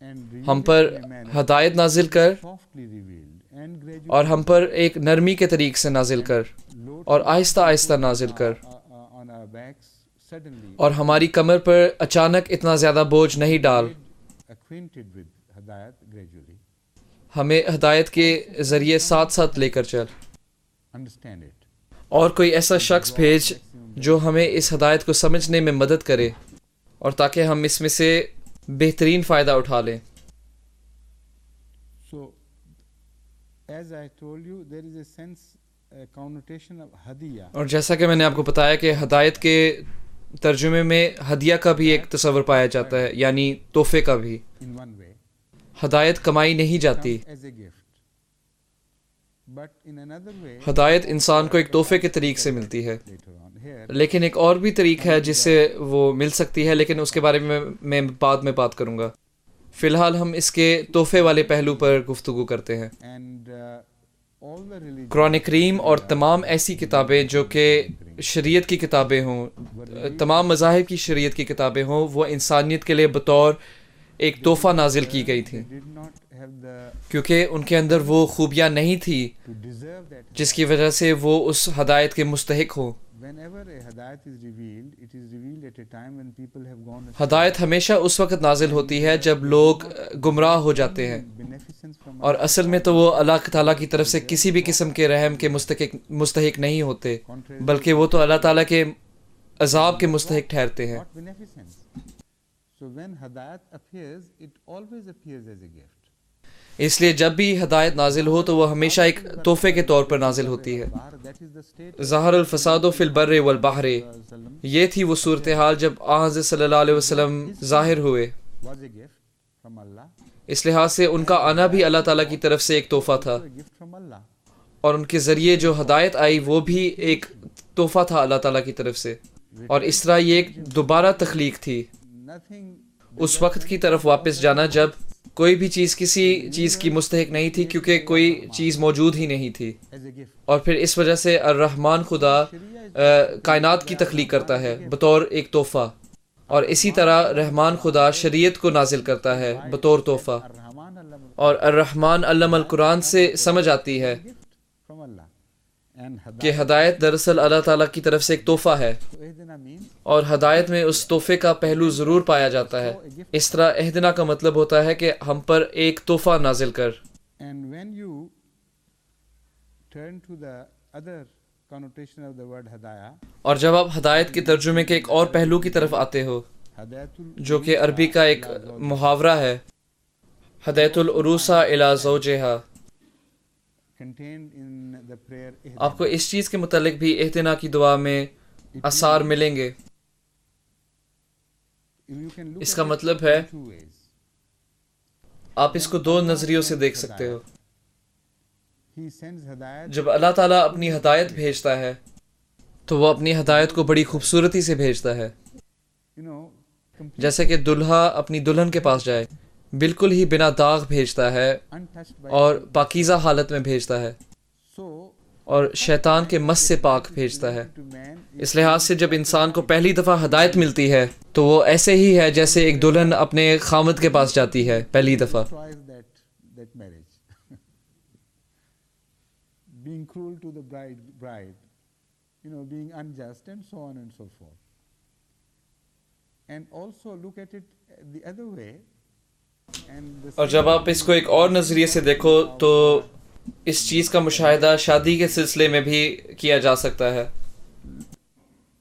and ہم پر revealed in a manner ہدایت نازل کر softly revealed and gradually اور ہم پر ایک نرمی کے طریق سے نازل کر load اور آہستہ آہستہ نازل کر on our backs suddenly اور ہماری کمر پر اچانک اتنا زیادہ بوجھ نہیں ڈال. acquainted with Hadayat gradually. ہمیں ہدایت کے ذریعے ساتھ ساتھ لے کر چل Understand it. اور کوئی ایسا شخص بھیج جو ہمیں اس ہدایت کو سمجھنے میں مدد کرے اور تاکہ ہم اس میں سے بہترین فائدہ اٹھا لیں. So, as I told you, there is a sense, a connotation of hadiyah. اور جیسا کہ میں نے آپ کو بتایا کہ ہدایت کے ترجمے میں ہدیہ کا بھی ایک تصور پایا جاتا ہے یعنی تحفے کا بھی. In one way, ہدایت کمائی نہیں جاتی. comes as a gift. But in another way, ہدایت انسان کو ایک تحفے کے طریق سے ملتی ہے. later on here, لیکن ایک اور بھی طریق ہے جس سے وہ مل سکتی ہے لیکن اس کے بارے میں بعد میں بات کروں گا. فی الحال ہم اس کے تحفے والے پہلو پر گفتگو کرتے ہیں. and all the religions, قرآن کریم اور تمام ایسی کتابیں جو کہ شریعت کی کتابیں ہوں تمام مذاہب کی شریعت کی کتابیں ہوں وہ انسانیت کے لیے بطور ایک تحفہ نازل کی گئی تھیں did not have the کیونکہ ان کے اندر وہ خوبیاں نہیں تھی to deserve that. جس کی وجہ سے وہ اس ہدایت کے مستحق ہوں. Whenever a hadayat is revealed, it is revealed at a time when people have gone astray. ہدایت ہمیشہ اس وقت نازل ہوتی ہے جب لوگ گمراہ ہو جاتے ہیں Beneficence from اور اصل میں تو وہ اللہ تعالیٰ کی طرف سے کسی بھی قسم کے رحم کے مستحق نہیں ہوتے بلکہ وہ تو اللہ تعالیٰ کے عذاب کے مستحق ٹھہرتے ہیں. what beneficence. So when hadayat appears, it always appears as a gift. اس لیے جب بھی ہدایت نازل ہو تو وہ ہمیشہ ایک تحفے کے طور پر نازل ہوتی ہے. That is the state ظہر الفساد فی البر والبحر یہ تھی وہ صورتحال جب آن حضرت صلی اللہ علیہ وسلم ظاہر ہوئے. was a gift from Allah. اس لحاظ سے ان کا آنا بھی اللہ تعالیٰ کی طرف سے ایک تحفہ تھا A gift from Allah. اور ان کے ذریعے جو ہدایت آئی وہ بھی ایک تحفہ تھا اللہ تعالیٰ کی طرف سے. اور اس طرح یہ ایک دوبارہ تخلیق تھی Nothing اس وقت کی طرف واپس جانا جب کوئی بھی چیز کسی چیز کی مستحق نہیں تھی کیونکہ کوئی چیز موجود ہی نہیں تھی. as a gift. اور پھر اس وجہ سے الرحمن خدا کائنات کی تخلیق کرتا ہے بطور ایک تحفہ اور اسی طرح رحمان خدا شریعت کو نازل کرتا ہے بطور تحفہ. Ar-Rahman Allah اور الرحمن علم القرآن سے سمجھ آتی ہے gift from Allah. And کہ hadayat, ہدایت دراصل اللہ تعالیٰ کی طرف سے ایک تحفہ ہے so ihdina means اور ہدایت میں اس تحفے کا پہلو ضرور پایا جاتا ہے. اس طرح اہدنا کا مطلب ہوتا ہے کہ ہم پر ایک تحفہ نازل کر. and when you turn to the other connotation of the word hadaya, اور جب آپ ہدایت کے ترجمے کے ایک اور پہلو کی طرف آتے ہو hadayatul جو کہ عربی کا ایک محاورہ ہے ہدایت العروسہ الی زوجہا. contained in the prayer ihdina. آپ کو اس چیز کے متعلق بھی اہدنا کی دعا میں آثار ملیں گے. You can look us at کا it مطلب ہے in two ways. آپ اس کو دو نظریوں سے دیکھ سکتے ہو. He sends hadayat جب اللہ تعالیٰ اپنی ہدایت بھیجتا ہے تو وہ اپنی ہدایت کو بڑی خوبصورتی سے بھیجتا ہے جیسے کہ دلہا اپنی دلہن کے پاس جائے بالکل ہی بنا داغ بھیجتا ہے اور پاکیزہ حالت میں بھیجتا ہے اور شیطان کے مس سے پاک بھیجتا ہے. اس لحاظ سے جب انسان کو پہلی دفعہ ہدایت ملتی ہے تو وہ ایسے ہی ہے جیسے ایک دلہن اپنے خامد کے پاس جاتی ہے پہلی دفعہ. being cruel to the bride, being unjust and so on and so forth. And also look at it the other way. اور جب آپ اس کو ایک اور نظریے سے دیکھو تو اس چیز کا مشاہدہ شادی کے سلسلے میں بھی کیا جا سکتا ہے.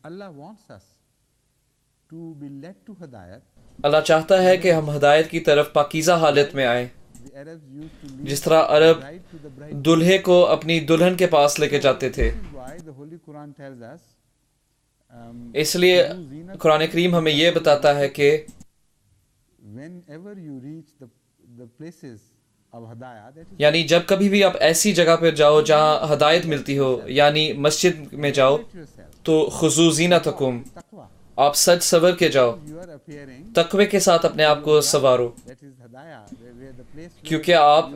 Allah wants us to be led to hidayat. اللہ چاہتا ہے کہ ہم ہدایت کی طرف پاکیزہ حالت میں آئیں. جس طرح عرب دلہے کو اپنی دلہن کے پاس لے کے جاتے تھے. اس لیے قرآن کریم ہمیں یہ بتاتا ہے کہ یعنی جب کبھی بھی آپ ایسی جگہ پر جاؤ جہاں ہدایت ملتی ہو، یعنی مسجد میں جاؤ، تو خضوع زینتکم، آپ سج سور کے جاؤ، تقوی کے ساتھ اپنے آپ کو سنوارو، کیونکہ آپ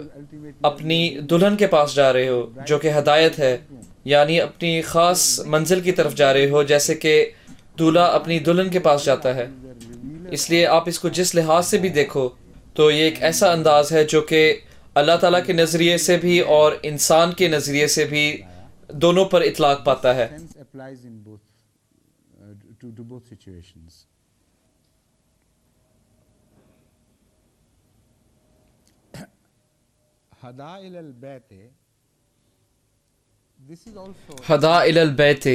اپنی دلہن کے پاس جا رہے ہو جو کہ ہدایت ہے، یعنی اپنی خاص منزل کی طرف جا رہے ہو، جیسے کہ دولہا اپنی دلہن کے پاس جاتا ہے. اس لیے آپ اس کو جس لحاظ سے بھی دیکھو تو یہ ایک ایسا انداز ہے جو کہ اللہ تعالیٰ کے نظریے سے بھی اور انسان کے نظریے سے بھی دونوں پر اطلاق پاتا ہے. To both situations. Hada ila al-bayt, this is also ہدا الی البیت،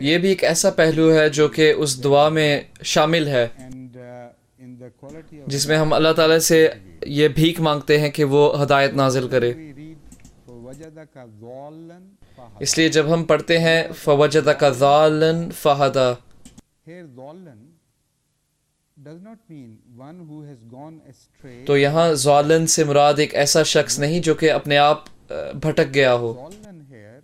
یہ بھی ایک ایسا پہلو ہے جو کہ اس دعا میں شامل ہے and in the quality of جس میں ہم اللہ تعالیٰ سے یہ بھیک مانگتے ہیں کہ وہ ہدایت نازل کرے. we read فوجدک ضالا فہدی. اس لیے جب ہم پڑھتے ہیں فوجدک ضالا فہدی، Here ضالا does not mean one who has gone astray. تو یہاں ضالن سے مراد ایک ایسا شخص نہیں جو کہ اپنے آپ بھٹک گیا ہو. ضالن here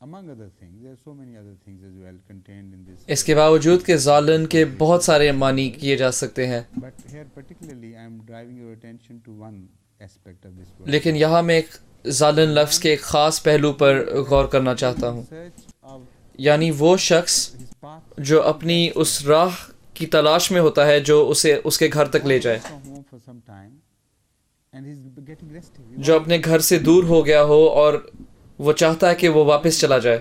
among other things, there are so many other things as well contained in this. اس کے باوجود کہ ضالن کے بہت سارے معنی کیے جا سکتے ہیں، But here particularly I am driving your attention to one aspect of this word. لیکن یہاں میں ایک ضالن لفظ کے ایک خاص پہلو پر غور کرنا چاہتا ہوں، Search of یعنی وہ شخص his path جو اپنی اس راہ کی تلاش میں ہوتا ہے جو اسے اس کے گھر تک لے جائے، from home for some time and he's getting restive. He جو اپنے گھر سے دور ہو گیا ہو اور وہ چاہتا ہے کہ وہ واپس چلا جائے.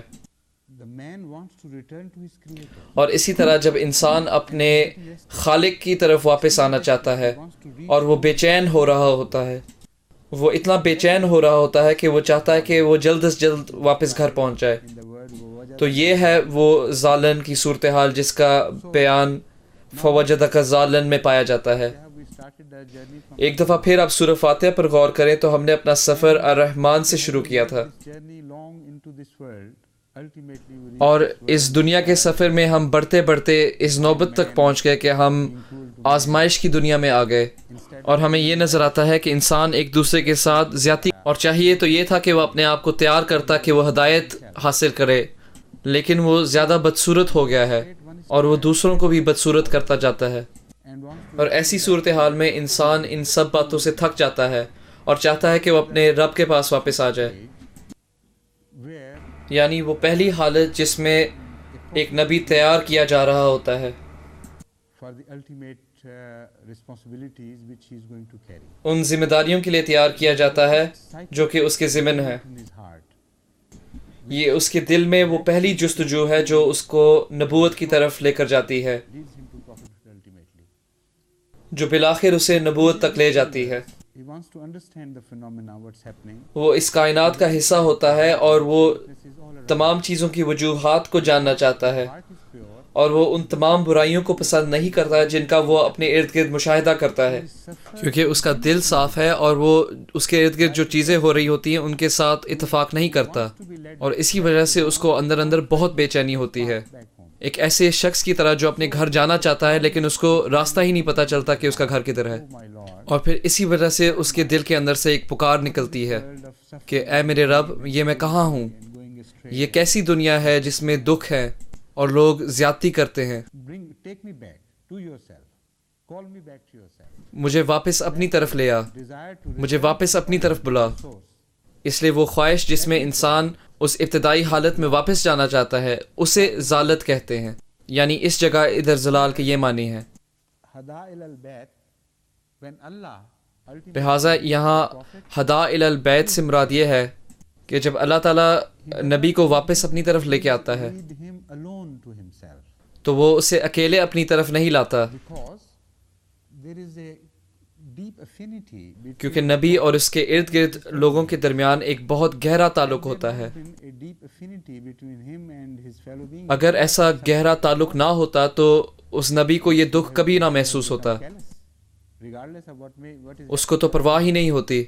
The man wants to return to his creator. اور اسی طرح جب انسان اپنے خالق کی طرف واپس آنا چاہتا ہے اور وہ بے چین ہو رہا ہوتا ہے، وہ اتنا بے چین ہو رہا ہوتا ہے کہ وہ چاہتا ہے کہ وہ جلد از جلد واپس گھر پہنچ جائے. In the word وَوَجَدَ. تو یہ ہے وہ ضالن کی صورتحال جس کا بیان فوجدک ضالن میں پایا جاتا ہے. Have we started our journey from ایک دفعہ پھر آپ سورہ فاتحہ پر غور کریں تو ہم نے اپنا سفر الرحمن سے شروع کیا تھا، this journey long into this world? Ultimately we reach اور this world. اس دنیا کے سفر میں ہم بڑھتے بڑھتے اس نوبت تک پہنچ گئے کہ ہم آزمائش کی دنیا میں آ گئے، اور ہمیں یہ نظر آتا ہے کہ انسان ایک دوسرے کے ساتھ زیادتی، اور چاہیے تو یہ تھا کہ وہ اپنے آپ کو تیار کرتا کہ وہ ہدایت حاصل کرے، لیکن وہ زیادہ بدصورت ہو گیا ہے اور وہ دوسروں کو بھی بدصورت کرتا جاتا ہے. And wants اور ایسی صورتحال میں انسان ان سب باتوں سے تھک جاتا ہے اور چاہتا ہے کہ وہ اپنے رب کے پاس واپس آ جائے، to where یعنی وہ پہلی حالت جس میں ایک نبی تیار کیا جا رہا ہوتا ہے for the ultimate responsibilities which he is going to carry. ان ذمہ داریوں کے لیے تیار کیا جاتا ہے جو کہ اس کے ضمن ہے. In his heart. یہ اس کے دل میں وہ پہلی جستجو ہے جو اس کو نبوت کی طرف لے کر جاتی ہے، Leads him to prophethood ultimately. جو بالآخر اسے نبوت تک لے جاتی ہے. He wants to understand the phenomena, what's happening. وہ اس کائنات کا حصہ ہوتا ہے اور وہ This is all around. تمام چیزوں کی وجوہات کو جاننا چاہتا ہے، Heart is pure. اور وہ ان تمام برائیوں کو پسند نہیں کرتا جن کا وہ اپنے ارد گرد مشاہدہ کرتا ہے، کیونکہ اس کا دل صاف ہے اور وہ اس کے ارد گرد جو چیزیں ہو رہی ہوتی ہیں ان کے ساتھ اتفاق نہیں کرتا، اور اسی وجہ سے اس کو اندر اندر بہت بے چینی ہوتی ہے، Back home. ایک ایسے شخص کی طرح جو اپنے گھر جانا چاہتا ہے لیکن اس کو راستہ ہی نہیں پتہ چلتا کہ اس کا گھر کدھر ہے. Oh my Lord. اور پھر اسی وجہ سے اس کے دل کے اندر سے ایک پکار نکلتی ہے World of suffering کہ اے میرے رب، یہ میں کہاں ہوں؟ and going astray. یہ کیسی دنیا ہے جس میں دکھ ہے اور لوگ زیادتی کرتے ہیں؟ Take me back to yourself. Call me back to yourself. مجھے واپس اپنی طرف لے آ، Desire to مجھے واپس اپنی طرف بلا. source. اس لیے وہ خواہش جس میں انسان اس ابتدائی حالت میں واپس جانا چاہتا ہے اسے ضالت کہتے ہیں. یعنی اس جگہ ادھر زلال کے یہ معنی ہے. Hada ila al-bayt, when Allah ultimately لہٰذا یہاں ہدا الی البیت سے مراد یہ ہے کہ جب اللہ تعالیٰ نبی کو واپس اپنی طرف لے کے آتا ہے lead him alone to himself, تو وہ اسے اکیلے اپنی طرف نہیں لاتا، because there is a deep affinity between کیونکہ نبی اور اس کے ارد گرد لوگوں کے درمیان ایک بہت گہرا تعلق ہوتا ہے۔ a deep affinity between him and his fellow beings. اگر ایسا گہرا تعلق نہ ہوتا تو اس نبی کو یہ دکھ کبھی نہ محسوس ہوتا، Regardless of what is اس کو تو پرواہ ہی نہیں ہوتی،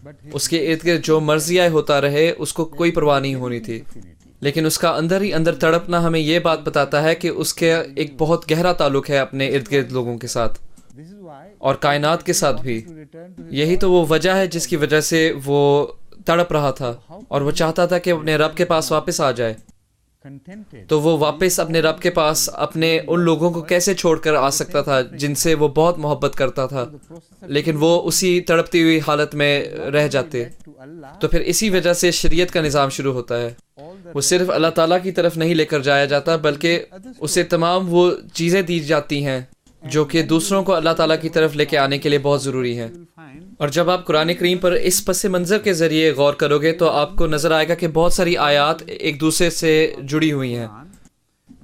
but his اس کے ارد گرد جو مرضی آئے ہوتا رہے اس کو کوئی پرواہ نہیں ہونی تھی، affinity. لیکن اس کا اندر ہی اندر تڑپنا ہمیں یہ بات بتاتا ہے کہ اس کے ایک بہت گہرا تعلق ہے اپنے ارد گرد لوگوں کے ساتھ This is why اور کائنات کے ساتھ بھی۔ to return to یہی تو وہ وجہ ہے جس کی وجہ سے وہ تڑپ رہا تھا اور وہ چاہتا تھا کہ اپنے رب کے پاس واپس آ جائے، contented تو وہ واپس اپنے رب کے پاس اپنے ان لوگوں کو کیسے چھوڑ کر آ سکتا تھا جن سے وہ بہت محبت کرتا تھا، the process of لیکن وہ اسی تڑپتی ہوئی حالت میں رہ جاتے۔ to Allah. تو پھر اسی وجہ سے شریعت کا نظام شروع ہوتا ہے، All the وہ صرف اللہ تعالیٰ کی طرف نہیں لے کر جایا جاتا بلکہ اسے تمام وہ چیزیں دی جاتی ہیں جو کہ دوسروں کو اللہ تعالیٰ کی طرف لے کے آنے کے لیے بہت ضروری ہیں۔ you will find اور جب آپ قرآن کریم پر اس پس منظر کے ذریعے غور کرو گے تو آپ کو نظر آئے گا کہ بہت ساری آیات ایک دوسرے سے جڑی ہوئی ہیں۔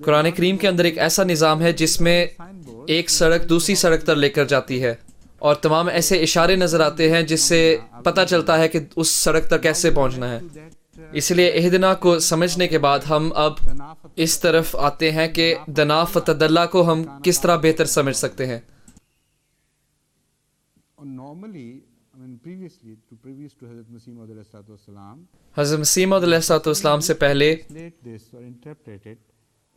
قرآن کریم کے اندر ایک ایسا نظام ہے جس میں signboard ایک سڑک دوسری سڑک تک لے کر جاتی ہے اور تمام ایسے اشارے نظر آتے ہیں جس سے پتہ چلتا ہے کہ اس سڑک تک کیسے پہنچنا ہے۔ that اس لیے اہدنا کو سمجھنے کے بعد ہم اب اس طرف آتے ہیں کہ دنا فتدلہ کو ہم کس طرح بہتر سمجھ سکتے ہیں۔ normally I mean previous to Hazrat Masih Maud alayhi salatu wassalam حضرت مسیح موعود علیہ الصلوۃ والسلام سے پہلے translate this or interpret it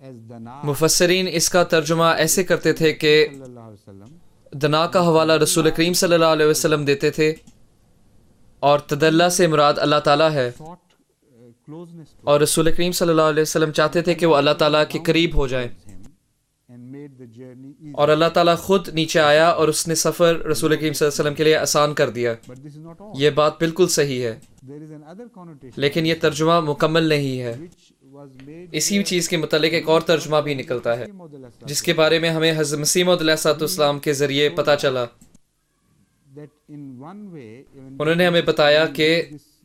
as dana مفسرین اس کا ترجمہ ایسے کرتے تھے کہ sallallahu alaihi wasallam دنا کا حوالہ رسول کریم صلی اللہ علیہ وسلم دیتے تھے اور تدلہ سے مراد اللہ تعالیٰ ہے، sought closeness to اور رسول کریم صلی اللہ علیہ وسلم چاہتے تھے کہ وہ اللہ تعالیٰ کے قریب ہو جائیں، him and made the journey easy. اور اللہ تعالیٰ خود نیچے آیا اور اس نے سفر رسول کریم صلی اللہ علیہ وسلم کے لیے آسان کر دیا۔ But this is not all. یہ بات بالکل صحیح ہے، There is another connotation لیکن یہ ترجمہ مکمل نہیں ہے۔ which was made اسی چیز کے متعلق ایک اور ترجمہ بھی نکلتا ہے Maud alayhi salatu جس کے بارے میں ہمیں حضرت مسیح موعود علیہ الصلوۃ والسلام کے ذریعے پتہ چلا۔ that in one way even انہوں نے ہمیں بتایا کہ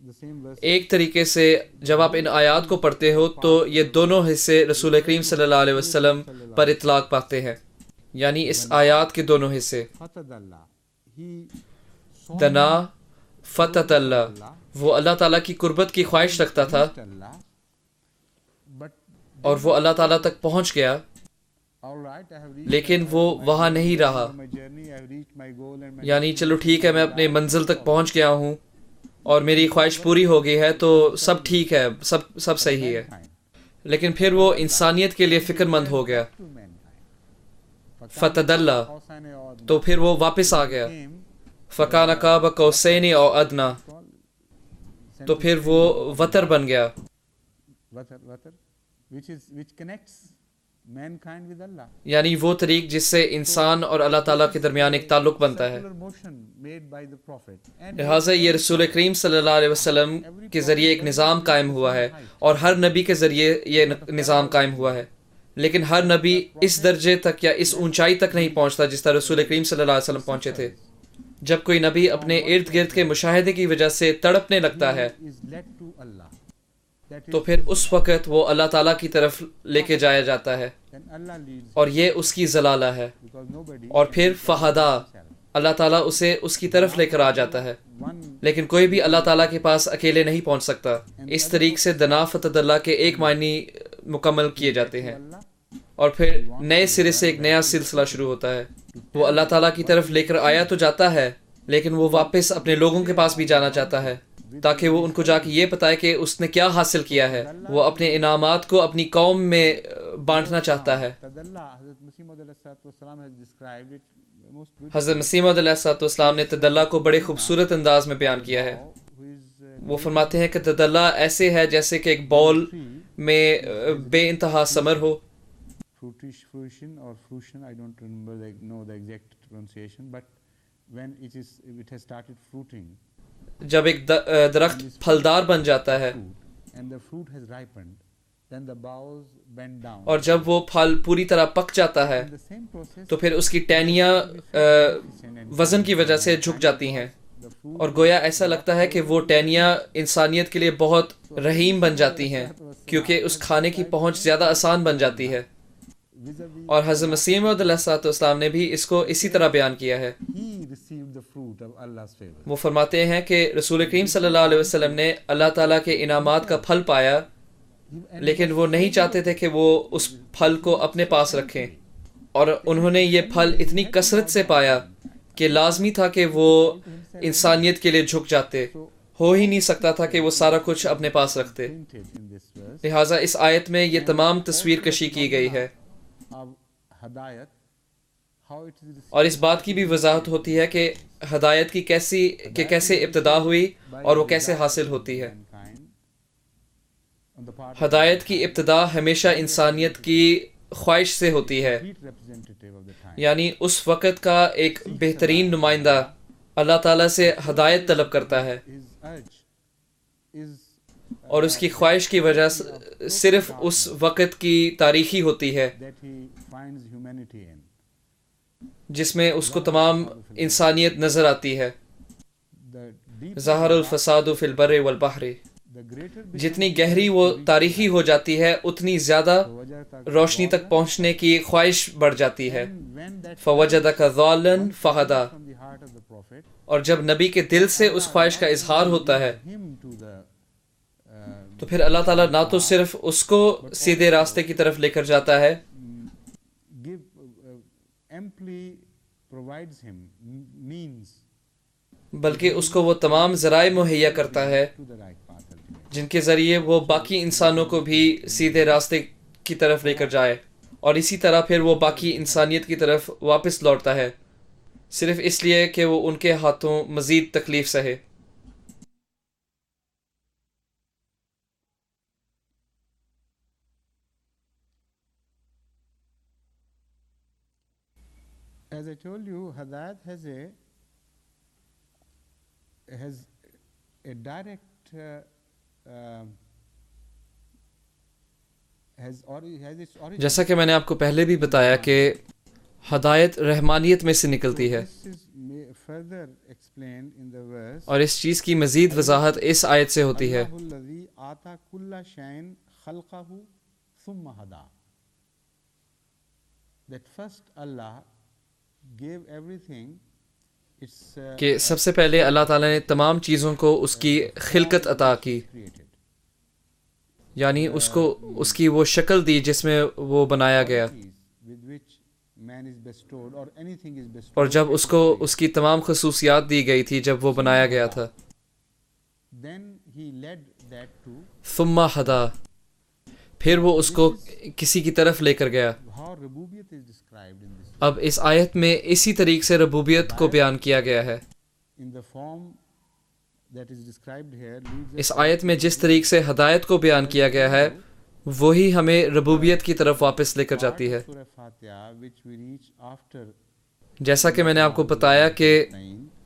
the same verse ایک طریقے سے جب آپ ان آیات کو پڑھتے ہو تو یہ دونوں حصے رسول کریم صلی اللہ علیہ وسلم پر اطلاق پاتے ہیں، یعنی اس آیات کے دونوں حصے fatadallah he دنا فتت اللہ، وہ اللہ تعالیٰ کی قربت کی خواہش رکھتا تھا Allah but اور وہ اللہ تعالیٰ تک پہنچ گیا، all right I have reached لیکن وہ وہاں نہیں رہا، my journey I have reached my goal and my یعنی چلو ٹھیک ہے میں اپنے منزل تک پہنچ گیا ہوں اور میری خواہش پوری ہو گئی ہے تو سب ٹھیک ہے، سب صحیح ہے، mankind لیکن پھر وہ انسانیت کے لیے فکر مند ہو گیا، to mankind فتدلہ، Hosane or تو پھر وہ واپس آ گیا، came فکان قاب قوسین او ادنا، تو پھر وہ وتر بن گیا، water which connects mankind with Allah. یعنی وہ طریق جس سے انسان اور اللہ تعالیٰ کے درمیان ایک تعلق بنتا ہے۔ Circular motion made by the prophet and لہٰذا یہ رسول کریم صلی اللہ علیہ وسلم کے ذریعے ایک نظام قائم ہوا ہے اور ہر نبی کے ذریعے یہ نظام قائم ہوا ہے، لیکن ہر نبی اس درجے تک یا اس اونچائی تک نہیں پہنچتا جس طرح رسول کریم صلی اللہ علیہ وسلم پہنچے تھے۔ جب کوئی نبی اپنے ارد گرد کے مشاہدے کی وجہ سے تڑپنے لگتا ہے is led to Allah. That is تو پھر اس وقت وہ اللہ تعالیٰ کی طرف لے کے جایا جاتا ہے then Allah leads اور یہ اس کی ضلالہ ہے، because nobody اور پھر فہدا، اللہ تعالیٰ اسے اس کی طرف لے کر آ جاتا ہے، one لیکن کوئی بھی اللہ تعالیٰ کے پاس اکیلے نہیں پہنچ سکتا۔ اس طریق سے دنا فتد اللہ کے ایک معنی مکمل کیے جاتے ہیں Allah اور پھر نئے سرے سے ایک نیا سلسلہ شروع ہوتا ہے۔ وہ اللہ تعالیٰ کی طرف لے کر آیا تو جاتا ہے، لیکن وہ واپس اپنے لوگوں کے پاس بھی جانا چاہتا ہے تاکہ وہ ان کو جا کے یہ بتائے کہ اس نے کیا حاصل کیا ہے، وہ اپنے انعامات کو اپنی قوم میں بانٹنا چاہتا ہے۔ Tadallah, Hazrat Masih Maud alayhi salatu wassalam has described it most beautifully. حضرت مسیح موعود علیہ الصلوۃ والسلام نے تدلہ کو بڑے خوبصورت انداز میں بیان کیا ہے۔ Who is وہ فرماتے ہیں کہ تدلہ ایسے ہے جیسے کہ ایک بال میں بے انتہا ثمر ہو، fruition or fruition, I don't know the exact pronunciation, but when it has started fruiting جب ایک درخت پھلدار بن جاتا ہے and the fruit has ripened, then the boughs bend down. اور جب وہ پھل پوری طرح پک جاتا ہے In the same process, تو پھر اس کی ٹہنیاں وزن کی وجہ سے جھک جاتی ہیں، اور گویا ایسا لگتا ہے کہ وہ ٹہنیاں انسانیت کے لیے بہت رحیم بن جاتی ہیں کیونکہ اس کھانے کی پہنچ زیادہ آسان بن جاتی ہے. اور حضرت مسیح موعود علیہ السلام نے بھی اس کو اسی طرح بیان کیا ہے. وہ فرماتے ہیں کہ رسول کریم صلی اللہ علیہ وسلم نے اللہ تعالیٰ کے انعامات کا پھل پایا، لیکن وہ نہیں چاہتے تھے کہ وہ اس پھل کو اپنے پاس رکھیں، اور انہوں نے یہ پھل اتنی کثرت سے پایا کہ لازمی تھا کہ وہ انسانیت کے لیے جھک جاتے. ہو ہی نہیں سکتا تھا کہ وہ سارا کچھ اپنے پاس رکھتے. لہٰذا اس آیت میں یہ تمام تصویر کشی کی گئی ہے، اور اس بات کی بھی وضاحت ہوتی ہے کہ ہدایت کی کیسے ابتدا ہوئی اور وہ کیسے حاصل ہوتی ہے. ہدایت کی ابتدا ہمیشہ انسانیت کی خواہش سے ہوتی ہے، یعنی اس وقت کا ایک بہترین نمائندہ اللہ تعالیٰ سے ہدایت طلب کرتا ہے، اور اس کی خواہش کی وجہ صرف اس وقت کی تاریخی ہوتی ہے جس میں اس کو تمام انسانیت نظر آتی ہے. ظہر الفساد فی البر والبحر، جتنی گہری وہ تاریخی ہو جاتی ہے اتنی زیادہ روشنی تک پہنچنے کی خواہش بڑھ جاتی ہے. فوجدک ضالا فہدی، اور جب نبی کے دل سے اس خواہش کا اظہار ہوتا ہے تو پھر اللہ تعالیٰ نہ تو صرف اس کو سیدھے راستے کی طرف لے کر جاتا ہے بلکہ اس کو وہ تمام ذرائع مہیا کرتا ہے جن کے ذریعے وہ باقی انسانوں کو بھی سیدھے راستے کی طرف لے کر جائے، اور اسی طرح پھر وہ باقی انسانیت کی طرف واپس لوٹتا ہے صرف اس لیے کہ وہ ان کے ہاتھوں مزید تکلیف سہے. As I told you, Hadayat has a direct has its origin. جیسا کہ میں نے آپ کو پہلے بھی بتایا کہ ہدایت رحمانیت میں سے نکلتی ہے، This is further explained in the verse. اور اس چیز کی مزید وضاحت اس آیت سے ہوتی ہے. اللہ الذی آتا کل شیء خلقہ ثم ہدا. That first Allah gave everything its کہ سب سے پہلے اللہ تعالیٰ نے تمام چیزوں کو اس کی خلقت عطا کی، created. یعنی اس کو اس کی وہ شکل دی جس میں وہ بنایا گیا، With which man is bestowed or anything is bestowed. اور جب اس کو اس کی تمام خصوصیات دی گئی تھی جب وہ بنایا گیا تھا. Then he led that to ثم ہدا، پھر وہ اس کو کسی کی طرف لے کر گیا. how rububiyyat is described in this. اب اس آیت میں اسی طریقے سے ربوبیت کو بیان کیا گیا ہے. In the form that is described here leads اس آیت میں جس طریقے سے ہدایت کو بیان کیا گیا ہے وہی ہمیں ربوبیت کی طرف واپس لے کر جاتی ہے. Surah Fatiha which we reach after جیسا کہ میں نے آپ کو بتایا کہ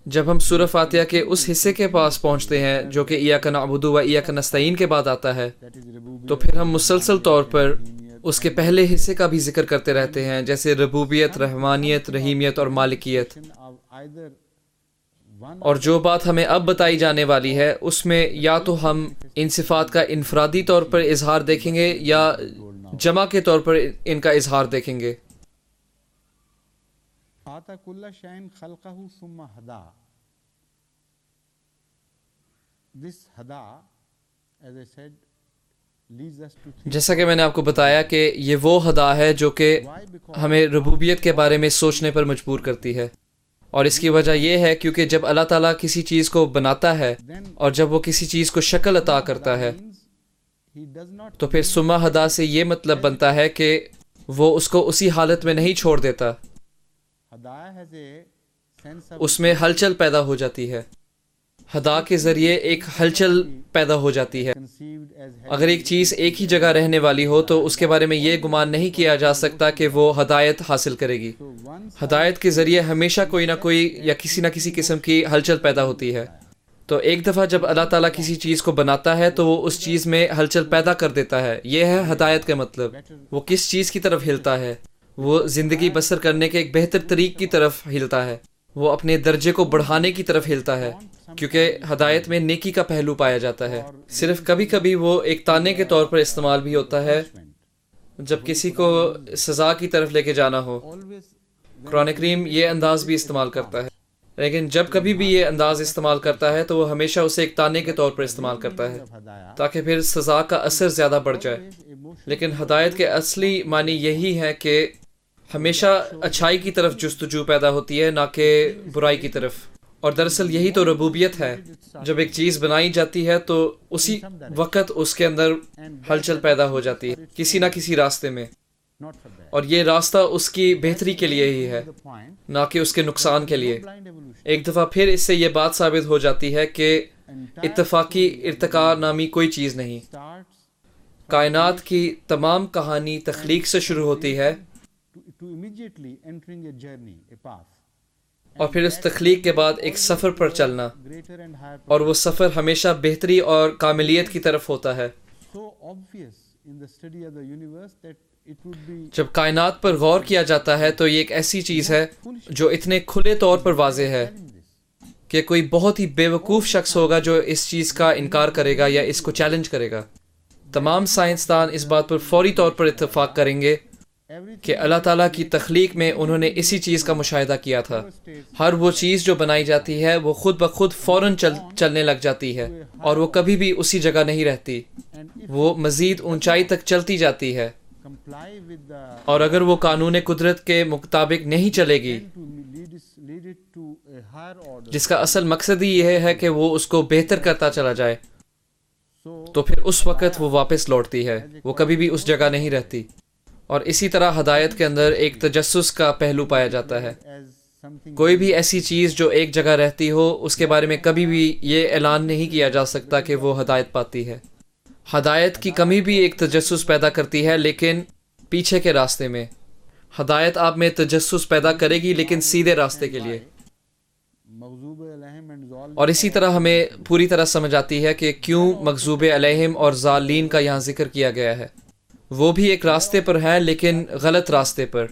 جب ہم سورہ فاتحہ کے اس حصے کے پاس پہنچتے ہیں جو کہ ایاک نعبد و ایاک نستعین کے بعد آتا ہے، that is rububiyyat. تو پھر ہم مسلسل طور پر اس کے پہلے حصے کا بھی ذکر کرتے رہتے ہیں، جیسے ربوبیت، رحمانیت، رحیمیت اور مالکیت. Either one اور جو بات ہمیں اب بتائی جانے والی ہے اس میں یا تو ہم ان صفات کا انفرادی طور پر اظہار دیکھیں گے یا جمع کے طور پر ان کا اظہار دیکھیں گے. آتا کل شیء خلقہ ثم ہدا. This ہدا as I said leads us to think جیسا کہ میں نے آپ کو بتایا کہ یہ وہ ہدا ہے جو کہ why, because ہمیں ربوبیت کے بارے میں سوچنے پر مجبور کرتی ہے، اور اس کی وجہ یہ ہے کیونکہ جب اللہ تعالیٰ کسی چیز کو بناتا ہے اور جب وہ کسی چیز کو شکل عطا کرتا ہے he does not تو پھر ثم ہدا سے یہ مطلب بنتا ہے کہ وہ اس کو اسی حالت میں نہیں چھوڑ دیتا، ہدایہ has a sense of اس میں ہلچل پیدا ہو جاتی ہے. ہدا کے ذریعے ایک ہلچل پیدا ہو جاتی ہے. conceived as اگر ایک چیز ایک ہی جگہ رہنے والی ہو تو اس کے بارے میں یہ گمان نہیں کیا جا سکتا کہ وہ ہدایت حاصل کرے گی. so once ہدایت کے ذریعے ہمیشہ کوئی نہ کوئی یا کسی نہ کسی قسم کی ہلچل پیدا ہوتی ہے. تو ایک دفعہ جب اللہ تعالیٰ کسی چیز کو بناتا ہے تو وہ اس چیز میں ہلچل پیدا کر دیتا ہے. یہ ہے ہدایت کا مطلب. وہ کس چیز کی طرف ہلتا ہے؟ وہ زندگی بسر کرنے کے ایک بہتر طریق کی طرف ہلتا ہے. وہ اپنے درجے کو بڑھانے کی طرف ہلتا ہے، کیونکہ ہدایت میں نیکی کا پہلو پایا جاتا ہے. صرف کبھی کبھی وہ ایک تانے کے طور پر استعمال بھی ہوتا ہے جب کسی کو سزا کی طرف لے کے جانا ہو. قرآن کریم یہ انداز بھی استعمال کرتا ہے، لیکن جب کبھی بھی یہ انداز استعمال کرتا ہے تو وہ ہمیشہ اسے ایک تانے کے طور پر استعمال کرتا ہے تاکہ پھر سزا کا اثر زیادہ بڑھ جائے. لیکن ہدایت کے اصلی معنی یہی ہے کہ ہمیشہ اچھائی کی طرف جستجو پیدا ہوتی ہے، نہ کہ برائی کی طرف. اور دراصل یہی تو ربوبیت ہے. جب ایک چیز بنائی جاتی ہے تو اسی وقت اس کے اندر ہلچل پیدا ہو جاتی ہے کسی نہ کسی راستے میں، اور یہ راستہ اس کی بہتری کے لیے ہی ہے، نہ کہ اس کے نقصان کے لیے. ایک دفعہ پھر اس سے یہ بات ثابت ہو جاتی ہے کہ اتفاقی ارتقاء نامی کوئی چیز نہیں. کائنات کی تمام کہانی تخلیق سے شروع ہوتی ہے، اور پھر اس تخلیق کے بعد ایک سفر پر چلنا، اور وہ سفر ہمیشہ بہتری اور کاملیت کی طرف ہوتا ہے. جب کائنات پر غور کیا جاتا ہے تو یہ ایک ایسی چیز ہے جو اتنے کھلے طور پر واضح ہے کہ کوئی بہت ہی بے وقوف شخص ہوگا جو اس چیز کا انکار کرے گا یا اس کو چیلنج کرے گا. تمام سائنسدان اس بات پر فوری طور پر اتفاق کریں گے کہ اللہ تعالیٰ کی تخلیق میں انہوں نے اسی چیز کا مشاہدہ کیا تھا. ہر وہ چیز جو بنائی جاتی ہے وہ خود بخود فوراً چلنے لگ جاتی ہے، اور وہ کبھی بھی اسی جگہ نہیں رہتی، وہ مزید اونچائی تک چلتی جاتی ہے. اور اگر وہ قانون قدرت کے مطابق نہیں چلے گی، جس کا اصل مقصد ہی یہ ہے کہ وہ اس کو بہتر کرتا چلا جائے، تو پھر اس وقت وہ واپس لوٹتی ہے، وہ کبھی بھی اس جگہ نہیں رہتی. اور اسی طرح ہدایت کے اندر ایک تجسس کا پہلو پایا جاتا ہے. کوئی بھی ایسی چیز جو ایک جگہ رہتی ہو اس کے بارے میں کبھی بھی یہ اعلان نہیں کیا جا سکتا کہ وہ ہدایت پاتی ہے. ہدایت کی کمی بھی ایک تجسس پیدا کرتی ہے، لیکن پیچھے کے راستے میں. ہدایت آپ میں تجسس پیدا کرے گی لیکن سیدھے راستے کے لیے. اور اسی طرح ہمیں پوری طرح سمجھ آتی ہے کہ کیوں مغضوب علیہم اور ضالین کا یہاں ذکر کیا گیا ہے. وہ بھی ایک راستے پر ہیں لیکن غلط راستے پر.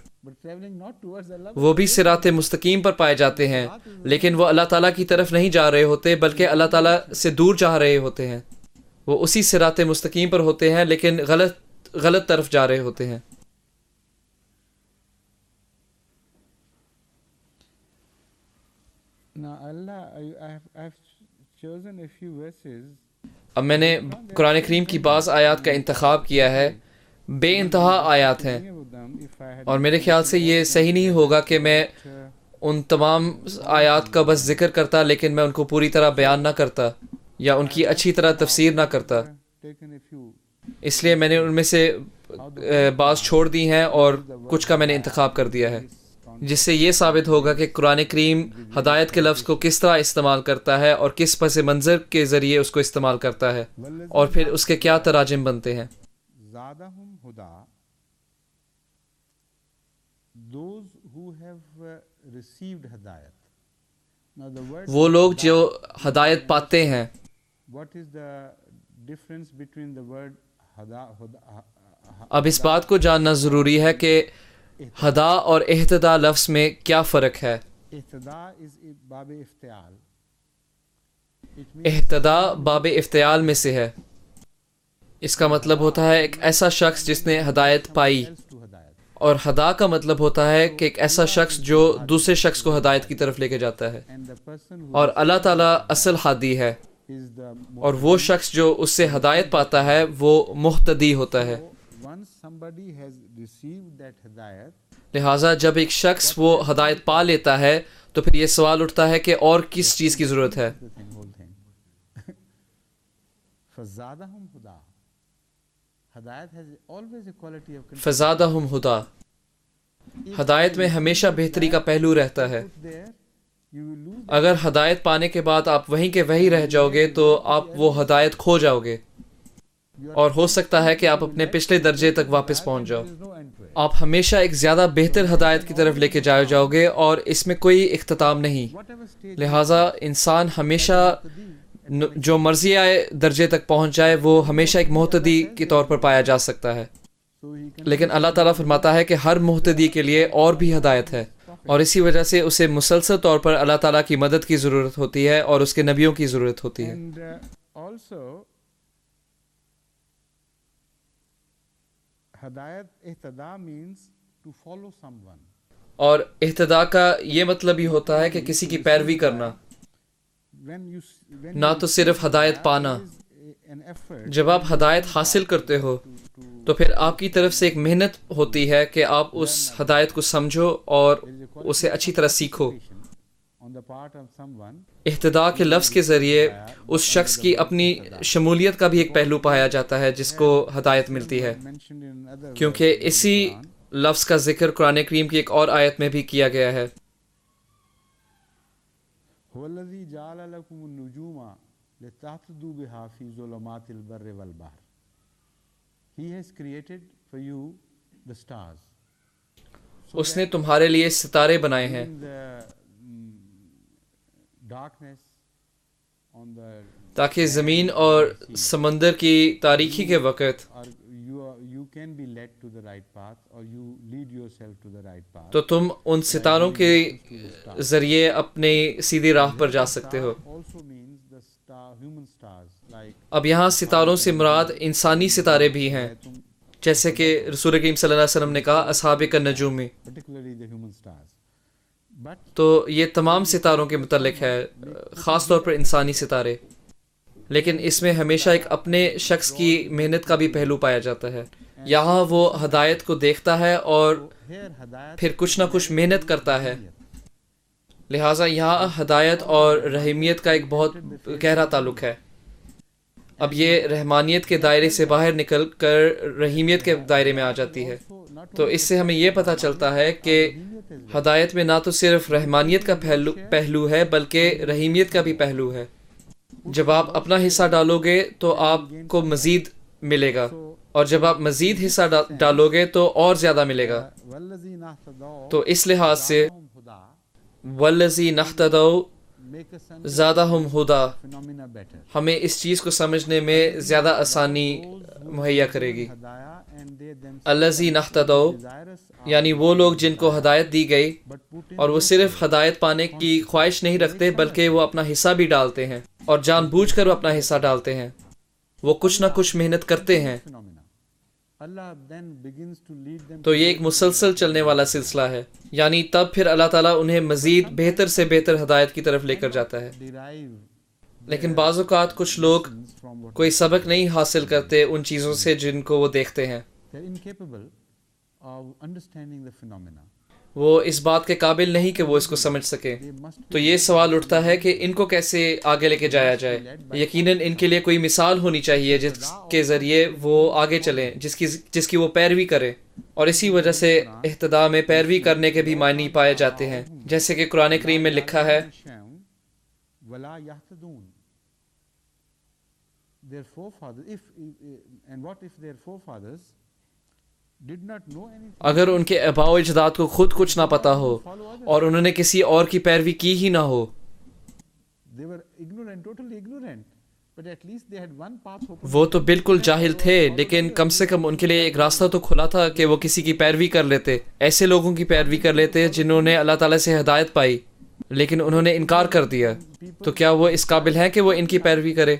وہ بھی صراط مستقیم پر پائے جاتے ہیں، لیکن وہ اللہ تعالیٰ کی طرف نہیں جا رہے ہوتے بلکہ اللہ تعالیٰ سے دور جا رہے ہوتے ہیں. وہ اسی صراط مستقیم پر ہوتے ہیں لیکن غلط طرف جا رہے ہوتے ہیں. اب میں نے قرآن کریم کی بعض آیات کا انتخاب کیا ہے. بے انتہا آیات ہیں، اور میرے خیال سے یہ صحیح نہیں ہوگا کہ میں ان تمام آیات کا بس ذکر کرتا لیکن میں ان کو پوری طرح بیان نہ کرتا یا ان کی اچھی طرح تفسیر نہ کرتا. اس لیے میں نے ان میں سے بعض چھوڑ دی ہیں اور کچھ کا میں نے انتخاب کر دیا ہے، جس سے یہ ثابت ہوگا کہ قرآن کریم ہدایت کے لفظ کو کس طرح استعمال کرتا ہے اور کس پس منظر کے ذریعے اس کو استعمال کرتا ہے، اور پھر اس کے کیا تراجم بنتے ہیں. وہ لوگ جو ہدایت پاتے ہیں. اب اس بات کو جاننا ضروری ہے کہ ہدا اور اہتدا لفظ میں کیا فرق ہے. اہتدا باب افتعال میں سے ہے. اس کا مطلب ہوتا ہے ایک ایسا شخص جس نے ہدایت پائی، اور ہدا کا مطلب ہوتا ہے کہ ایک ایسا شخص جو دوسرے شخص کو ہدایت کی طرف لے کے جاتا ہے. اور اللہ تعالیٰ اصل ہادی ہے، اور وہ شخص جو اس سے ہدایت پاتا ہے وہ مہتدی ہوتا ہے. لہٰذا جب ایک شخص وہ ہدایت پا لیتا ہے تو پھر یہ سوال اٹھتا ہے کہ اور کس چیز کی ضرورت ہے. فزادہم ہدا، ہدایت میں ہمیشہ بہتری کا پہلو رہتا ہے. اگر ہدایت پانے کے بعد آپ وہیں کے وہیں رہ جاؤ گے تو آپ وہ ہدایت کھو جاؤ گے، اور ہو سکتا ہے کہ آپ اپنے پچھلے درجے تک واپس پہنچ جاؤ. آپ ہمیشہ ایک زیادہ بہتر ہدایت کی طرف لے کے جاؤ گے اور اس میں کوئی اختتام نہیں. لہٰذا انسان ہمیشہ جو مرضی آئے درجے تک پہنچ جائے وہ ہمیشہ ایک مہتدی کے طور پر پایا جا سکتا ہے. لیکن اللہ تعالیٰ فرماتا ہے کہ ہر مہتدی کے لیے اور بھی ہدایت ہے، اور اسی وجہ سے اسے مسلسل طور پر اللہ تعالیٰ کی مدد کی ضرورت ہوتی ہے اور اس کے نبیوں کی ضرورت ہوتی ہے. And also ہدایت اہتداء means to follow someone. اور اہتداء کا یہ مطلب ہی ہوتا ہے کہ کسی کی پیروی کرنا، نہ تو صرف ہدایت پانا. جب آپ ہدایت حاصل کرتے ہو تو پھر آپ کی طرف سے ایک محنت ہوتی ہے کہ آپ اس ہدایت کو سمجھو اور اسے اچھی طرح سیکھو. اہتداء کے لفظ کے ذریعے اس شخص کی اپنی شمولیت کا بھی ایک پہلو پایا جاتا ہے جس کو ہدایت ملتی ہے، کیونکہ اسی لفظ کا ذکر قرآن کریم کی ایک اور آیت میں بھی کیا گیا ہے. هو الذي جعل لكم النجوم لتهتدوا بها في ظلمات البر والبحر. He has created for you the stars. اس نے تمہارے لیے ستارے بنائے ہیں In the darkness on the تاکہ زمین اور سمندر کی تاریکی کے وقت or you can be led to the right path or you lead yourself to the right path. تو تم ان ستاروں کے ذریعے اپنے سیدھی راہ پر جا سکتے ہو. Also means the human stars like اب یہاں ستاروں سے مراد انسانی ستارے بھی ہیں، جیسے کہ رسول کریم صلی اللہ علیہ وسلم نے کہا اصحاب النجوم میں. particularly the human stars. But تو یہ تمام ستاروں کے متعلق ہے، خاص طور پر انسانی ستارے. لیکن اس میں ہمیشہ ایک اپنے شخص کی محنت کا بھی پہلو پایا جاتا ہے. یہاں وہ ہدایت کو دیکھتا ہے اور here ہدایت پھر کچھ نہ کچھ محنت کرتا ہے. لہٰذا یہاں ہدایت اور رحیمیت کا ایک بہت گہرا تعلق ہے. اب یہ رحمانیت کے دائرے سے باہر نکل کر رحیمیت کے دائرے میں آ جاتی ہے. تو اس سے ہمیں یہ پتہ چلتا ہے کہ ہدایت میں نہ تو صرف رحمانیت کا پہلو ہے بلکہ رحیمیت کا بھی پہلو ہے. جب آپ اپنا حصہ ڈالو گے تو آپ کو مزید ملے گا، اور جب آپ مزید حصہ ڈالو گے تو اور زیادہ ملے گا. والذین اہتدوا تو اس لحاظ سے ہدا والذین اہتدوا make us زادہم ہدا phenomena better. ہمیں اس چیز کو سمجھنے میں زیادہ آسانی مہیا کرے گی. ہدایہ and they themselves الذین اہتدوا desirous یعنی وہ لوگ جن کو ہدایت دی گئی but put in اور وہ صرف ہدایت پانے کی خواہش نہیں رکھتے بلکہ وہ اپنا حصہ بھی ڈالتے ہیں، اور جان بوجھ کر وہ اپنا حصہ ڈالتے ہیں. وہ کچھ نہ کچھ محنت کرتے ہیں. phenomena. Allah then begins to lead them تو یہ ایک مسلسل چلنے والا سلسلہ ہے، یعنی تب پھر اللہ تعالیٰ انہیں مزید بہتر سے بہتر ہدایت کی طرف لے کر جاتا ہے. derive لیکن بعض اوقات کچھ لوگ from what کوئی سبق نہیں حاصل کرتے ان چیزوں سے جن کو وہ دیکھتے ہیں. they're incapable of understanding the phenomena. وہ اس بات کے قابل نہیں کہ وہ اس کو سمجھ سکیں. They must تو یہ سوال اٹھتا ہے کہ ان کو کیسے آگے لے کے جایا جائے. یقیناً ان کے لیے کوئی مثال ہونی چاہیے جس کے ذریعے وہ آگے چلیں، جس کی وہ پیروی کریں. اور اسی وجہ سے اہتداء میں پیروی کرنے کے بھی معنی پائے جاتے ہیں، جیسے کہ قرآن کریم میں لکھا ہے وَلَا يَهْتَدُونَ. Their forefathers, and what if their forefathers did not know anything? اگر ان کے آباء و اجداد کو خود کچھ نہ پتا ہو اور انہوں نے کسی اور کی پیروی کی ہی نہ ہو، They were ignorant, totally ignorant, but at least they had one path open. وہ تو بالکل جاہل تھے لیکن کم سے کم ان کے لیے ایک راستہ تو کھلا تھا کہ وہ کسی کی پیروی کر لیتے، ایسے لوگوں کی پیروی کر لیتے جنہوں نے اللہ تعالیٰ سے ہدایت پائی لیکن انہوں نے انکار کر دیا. تو کیا وہ اس قابل ہیں کہ وہ ان کی پیروی کرے؟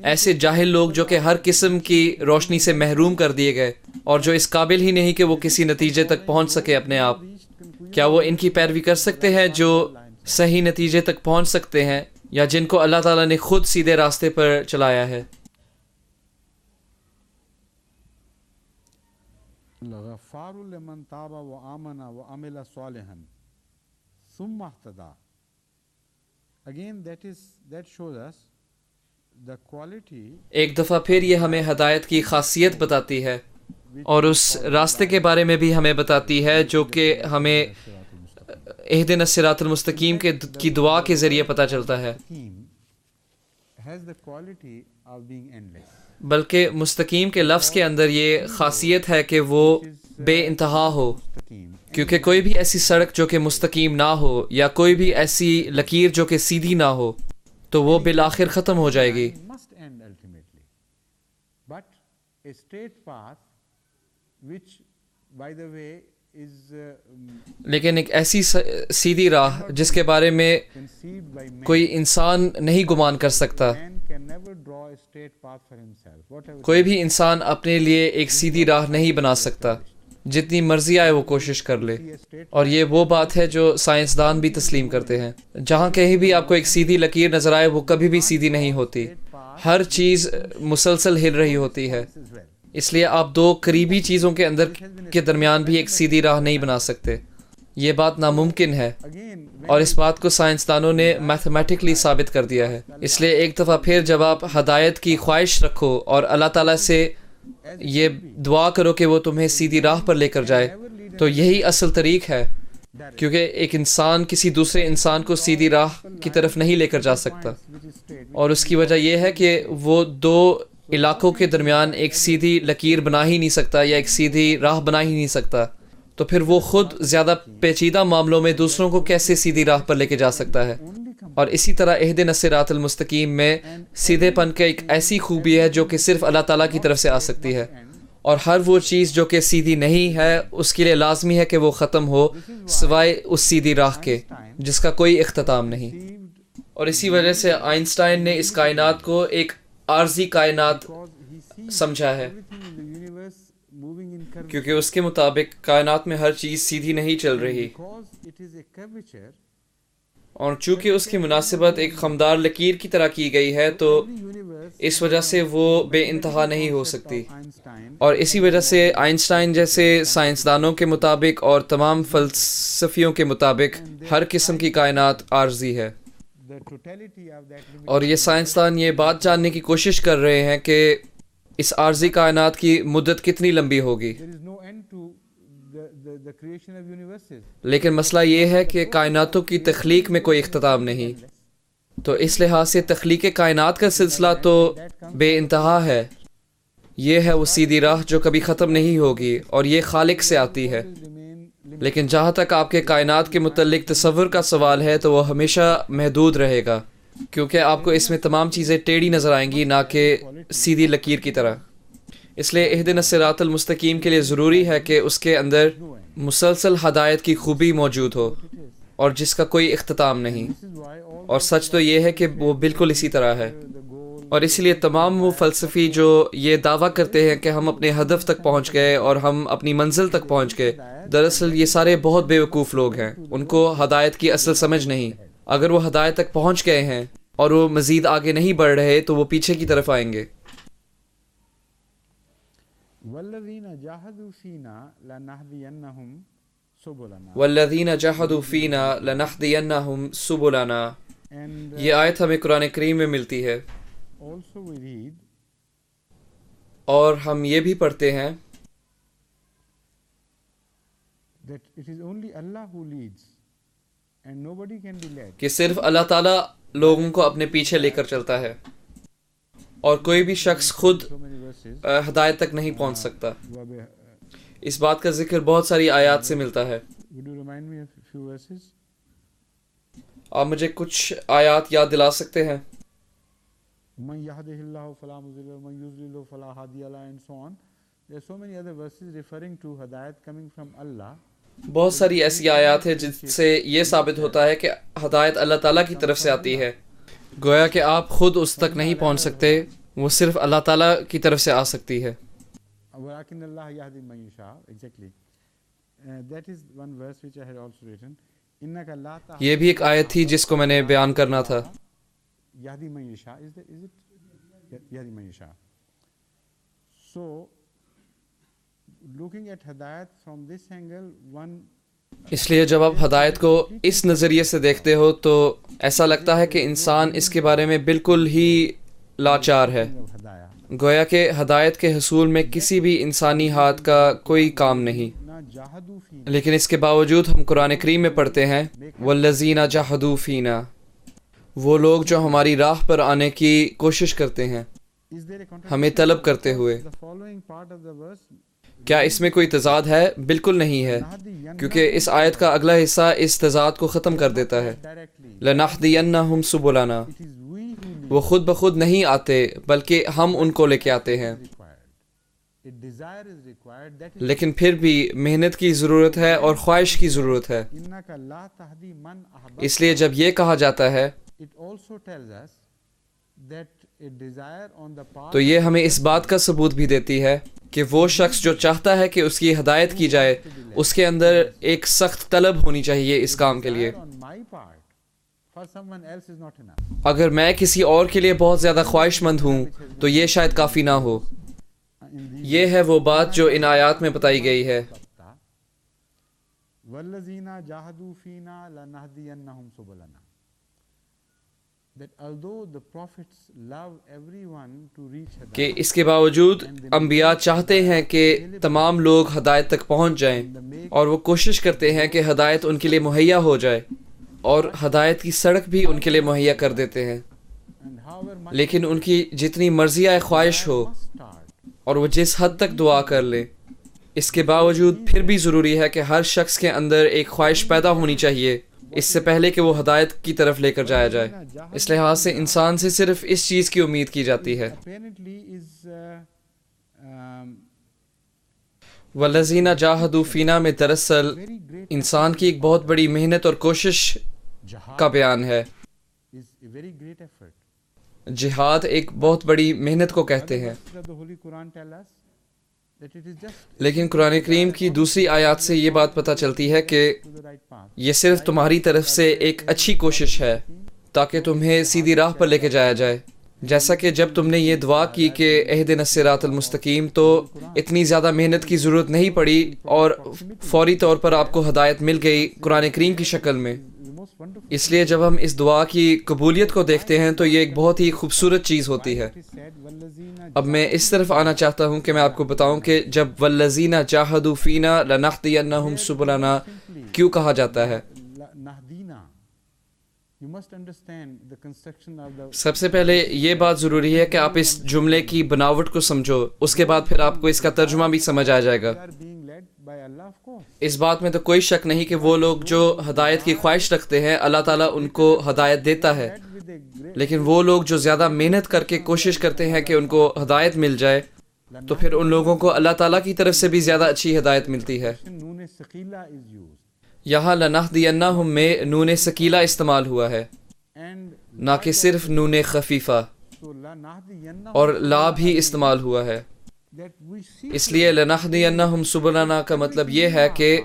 ایسے جاہل لوگ جو کہ ہر قسم کی روشنی سے محروم کر دیے گئے اور جو اس قابل ہی نہیں کہ وہ کسی نتیجے تک پہنچ سکے اپنے آپ، کیا وہ ان کی پیروی کر سکتے ہیں جو صحیح نتیجے تک پہنچ سکتے ہیں یا جن کو اللہ تعالیٰ نے خود سیدھے راستے پر چلایا ہے؟ غفار لمن تاب وآمن وعمل صالحا ثم اهتدى. Again that shows us the quality ایک دفعہ پھر یہ ہمیں ہدایت کی خاصیت بتاتی ہے اور اس راستے کے بارے میں بھی ہمیں بتاتی ہے جو کہ ہمیں اہدنا الصراط المستقیم کی دعا کے ذریعے پتہ چلتا ہے. has the quality of being endless. بلکہ مستقیم کے لفظ کے اندر یہ خاصیت ہے کہ وہ بے انتہا ہو، کیونکہ کوئی بھی ایسی سڑک جو کہ مستقیم نہ ہو یا کوئی بھی ایسی لکیر جو کہ سیدھی نہ ہو تو وہ بالآخر ختم ہو جائے گی. Must end ultimately. But a straight path which by the way is لیکن ایک ایسی سیدھی راہ جس کے بارے میں conceived by man. کوئی انسان نہیں گمان کر سکتا. Man can never draw a straight path for himself. Whatever کوئی بھی انسان اپنے لیے ایک سیدھی راہ نہیں بنا سکتا، جتنی مرضی آئے وہ کوشش کر لے. see a straight اور یہ وہ بات ہے جو سائنسدان بھی تسلیم کرتے ہیں. جہاں کہیں بھی آپ کو ایک سیدھی لکیر نظر آئے وہ کبھی بھی سیدھی نہیں ہوتی، ہر چیز مسلسل ہل رہی ہوتی ہے. as well. اس لیے آپ دو قریبی چیزوں کے اندر کے درمیان بھی ایک سیدھی راہ نہیں بنا سکتے. یہ بات ناممکن ہے، Again, اور اس بات کو سائنسدانوں نے میتھمیٹکلی ثابت کر دیا ہے. اس لیے ایک دفعہ پھر جب آپ ہدایت کی خواہش رکھو اور اللہ تعالیٰ سے یہ دعا کرو کہ وہ تمہیں سیدھی راہ پر لے کر جائے، تو یہی اصل طریق ہے، کیونکہ ایک انسان کسی دوسرے انسان کو سیدھی راہ کی طرف نہیں لے کر جا سکتا. which is straight, اور اس کی وجہ یہ ہے کہ وہ دو علاقوں کے درمیان ایک سیدھی لکیر بنا ہی نہیں سکتا یا ایک سیدھی راہ بنا ہی نہیں سکتا. تو پھر وہ خود زیادہ پیچیدہ معاملوں میں دوسروں کو کیسے سیدھی راہ پر لے کے جا سکتا ہے. only come اور اسی طرح اہدنا الصراط المستقیم میں سیدھے پن کا ایک ایسی خوبی ہے جو کہ صرف اللہ تعالیٰ کی طرف سے آ سکتی ہے. اور ہر وہ چیز جو کہ سیدھی نہیں ہے اس کے لیے لازمی ہے کہ وہ ختم ہو سوائے اس سیدھی راہ کے جس کا کوئی اختتام نہیں. received اور اسی وجہ سے آئنسٹائن نے اس کائنات کو ایک عارضی کائنات because he sees سمجھا ہے، everything in the universe moving in curvature. کیونکہ اس کے مطابق کائنات میں ہر چیز سیدھی نہیں چل رہی. Because it is a curvature, اور چونکہ اس کی مناسبت ایک خمدار لکیر کی طرح کی گئی ہے تو every universe اس وجہ سے وہ بے انتہا نہیں ہو سکتی. Einstein اور اسی وجہ سے آئنسٹائن جیسے سائنسدانوں کے مطابق اور تمام فلسفیوں کے مطابق ہر قسم کی کائنات عارضی ہے. the totality of that limited اور یہ سائنسدان یہ بات جاننے کی کوشش کر رہے ہیں کہ اس عارضی کائنات کی مدت کتنی لمبی ہوگی. there is no end to the creation of universes. لیکن مسئلہ یہ ہے کہ کائناتوں کی تخلیق میں کوئی اختتام نہیں. تو اس لحاظ سے تخلیق کائنات کا سلسلہ تو بے انتہا ہے. یہ ہے وہ سیدھی راہ جو کبھی ختم نہیں ہوگی اور یہ خالق سے آتی ہے. Remain لیکن جہاں تک آپ کے کائنات کے متعلق تصور کا سوال ہے تو وہ ہمیشہ محدود رہے گا، کیونکہ آپ کو اس میں تمام چیزیں ٹیڑھی نظر آئیں گی نہ کہ سیدھی لکیر کی طرح. اس لیے اہدنا الصراط المستقیم کے لیے ضروری ہے کہ اس کے اندر مسلسل ہدایت کی خوبی موجود ہو اور جس کا کوئی اختتام نہیں. this is why all اور سچ تو یہ ہے کہ وہ بالکل اسی طرح ہے. the goal اور اس لیے تمام وہ فلسفی جو یہ دعویٰ کرتے ہیں کہ ہم اپنے ہدف تک پہنچ گئے اور ہم اپنی منزل تک پہنچ گئے، دراصل یہ سارے بہت بیوقوف لوگ ہیں. ان کو ہدایت کی اصل سمجھ نہیں. اگر وہ ہدایت تک پہنچ گئے ہیں اور وہ مزید آگے نہیں بڑھ رہے تو وہ پیچھے کی طرف آئیں گے. والذین جاہدوا فینا لنہدینہم سبلنا. والذین جاہدوا فینا لنہدینہم سبلنا. And یہ آیت ہمیں قرآن کریم میں ملتی ہے. also we read اور ہم یہ بھی پڑھتے ہیں that it is only Allah who leads and nobody can be led. کہ صرف اللہ تعالیٰ لوگوں کو اپنے پیچھے لے کر چلتا ہے اور کوئی بھی شخص خود So many verses. ہدایت تک نہیں پہنچ سکتا. Wabe- اس بات کا ذکر بہت ساری آیات سے ملتا ہے. Would you remind me of a few verses? آپ مجھے کچھ آیات یاد دلا سکتے ہیں؟ من يهده الله فلا مضل له ومن يضلل فلا هادي له and so on. There are so many other verses referring to hidayat coming from Allah. بہت ساری ایسی آیات ہیں جس سے یہ ثابت ہوتا ہے کہ ہدایت اللہ تعالیٰ کی طرف سے آتی ہے. گویا کہ آپ خود اس تک نہیں پہنچ سکتے، وہ صرف اللہ تعالیٰ کی طرف سے آ سکتی ہے. وَلَكِنَّ اللَّهَ يَهْدِي مَن يَشَاءُ. Exactly. That is one verse which I had also written. إِنَّكَ لَا تَهْدِي یہ بھی ایک آیت تھی جس کو میں نے بیان کرنا تھا. يَهْدِي مَن يَشَاءُ. Is it يَهْدِي مَن يَشَاءُ. So looking at hidayat from this angle, one اس لیے جب آپ ہدایت کو اس نظریے سے دیکھتے ہو تو ایسا لگتا ہے کہ انسان اس کے بارے میں بالکل ہی لاچار ہے. of hidayah. گویا کہ ہدایت کے حصول میں کسی بھی انسانی ہاتھ کا کوئی کام نہیں. نہ جاہدوا فینا. لیکن اس کے باوجود ہم قرآن کریم میں پڑھتے ہیں والذین جاہدوا فینا، وہ لوگ جو ہماری راہ پر آنے کی کوشش کرتے ہیں Is there a contradiction? ہمیں طلب کرتے ہوئے. The following part of the verse, کیا اس میں کوئی تضاد ہے؟ بالکل نہیں ہے، کیونکہ اس آیت کا اگلا حصہ اس تضاد کو ختم کر دیتا ہے. directly. لَنَحْدِيَنَّهُمْ سُبُلَنَا. It is we who lead وہ خود بخود نہیں آتے بلکہ ہم ان کو لے کے آتے ہیں. required. a desire is required. That is لیکن پھر بھی محنت کی ضرورت ہے اور خواہش کی ضرورت ہے. innaka la tahdi man ahbabta. اس لیے جب یہ کہا جاتا ہے It also tells us that a desire on the part تو یہ ہمیں اس بات کا ثبوت بھی دیتی ہے کہ وہ شخص جو چاہتا ہے کہ اس کی ہدایت کی جائے اس کے اندر ایک سخت طلب ہونی چاہیے اس کام کے لیے. desire on my part for someone else is not enough. اگر میں کسی اور کے لیے بہت زیادہ خواہش مند ہوں تو یہ شاید کافی نہ ہو. In these یہ ہے وہ بات جو ان آیات میں بتائی گئی ہے. وَالَّذِينَ جَاهَدُوا فِينَا لَنَهْدِيَنَّهُمْ سُبُلَنَا. That although the prophets love everyone to reach کہ hidayah, اس کے باوجود انبیاء چاہتے ہیں کہ تمام لوگ ہدایت تک پہنچ جائیں اور وہ کوشش کرتے ہیں کہ ہدایت ان کے لیے مہیا ہو جائے اور ہدایت کی سڑک بھی ان کے لیے مہیا کر دیتے ہیں. and however much لیکن ان کی جتنی مرضی آئے خواہش ہو must start, اور وہ جس حد تک دعا کر لیں اس کے باوجود پھر بھی ضروری ہے کہ ہر شخص کے اندر ایک خواہش پیدا ہونی چاہیے اس سے پہلے کہ وہ ہدایت کی طرف لے کر جایا جائے. اس لحاظ سے انسان سے صرف اس چیز کی امید کی جاتی ہے. apparently is والذین جاہدوا فینا میں دراصل very great انسان کی ایک بہت بڑی محنت اور کوشش jihad کا بیان ہے. is a very great effort. جہاد ایک بہت بڑی محنت کو کہتے ہیں. Other verses of the Holy Quran tell us that it is just لیکن قرآن کریم کی دوسری آیات سے یہ بات پتہ چلتی ہے کہ to the right path. یہ صرف تمہاری طرف سے ایک اچھی کوشش ہے تاکہ تمہیں سیدھی راہ پر لے کے جایا جائے. جیسا کہ جب تم نے یہ دعا کی کہ اہدنا الصراط المستقیم تو اتنی زیادہ محنت کی ضرورت نہیں پڑی اور فوری طور پر آپ کو ہدایت مل گئی قرآن کریم کی شکل میں. The most wonderful اس لیے جب ہم اس دعا کی قبولیت کو دیکھتے ہیں تو یہ ایک بہت ہی خوبصورت چیز ہوتی ہے. is said, وَالَّذِينَ اب میں اس طرف آنا چاہتا ہوں کہ میں آپ کو بتاؤں کہ جب والذین جاہدوا فینا لنہدینہم سبلنا کیوں کہا جاتا ہے. نہدینا. You must understand the construction of the سب سے پہلے یہ بات ضروری ہے کہ آپ اس جملے کی بناوٹ کو سمجھو، اس کے بعد پھر آپ کو اس کا ترجمہ بھی سمجھ آ جائے گا. we are being led by Allah, of course. اس بات میں تو کوئی شک نہیں کہ وہ لوگ جو ہدایت کی خواہش رکھتے ہیں اللہ تعالیٰ ان کو ہدایت دیتا ہے، Led with a great لیکن وہ لوگ جو زیادہ محنت کر کے کوشش کرتے ہیں کہ ان کو ہدایت مل جائے تو پھر ان لوگوں کو اللہ تعالیٰ کی طرف سے بھی زیادہ اچھی ہدایت ملتی ہے. نون ثقیلہ is used یہاں لنہدینہم میں نون ثقیلہ استعمال ہوا ہے and نہ کہ صرف نون خفیفہ، so لنہدینہم اور لا بھی استعمال ہوا ہے. that we see اس لیے لنہدینہم سبلنا کا مطلب یہ ہے کہ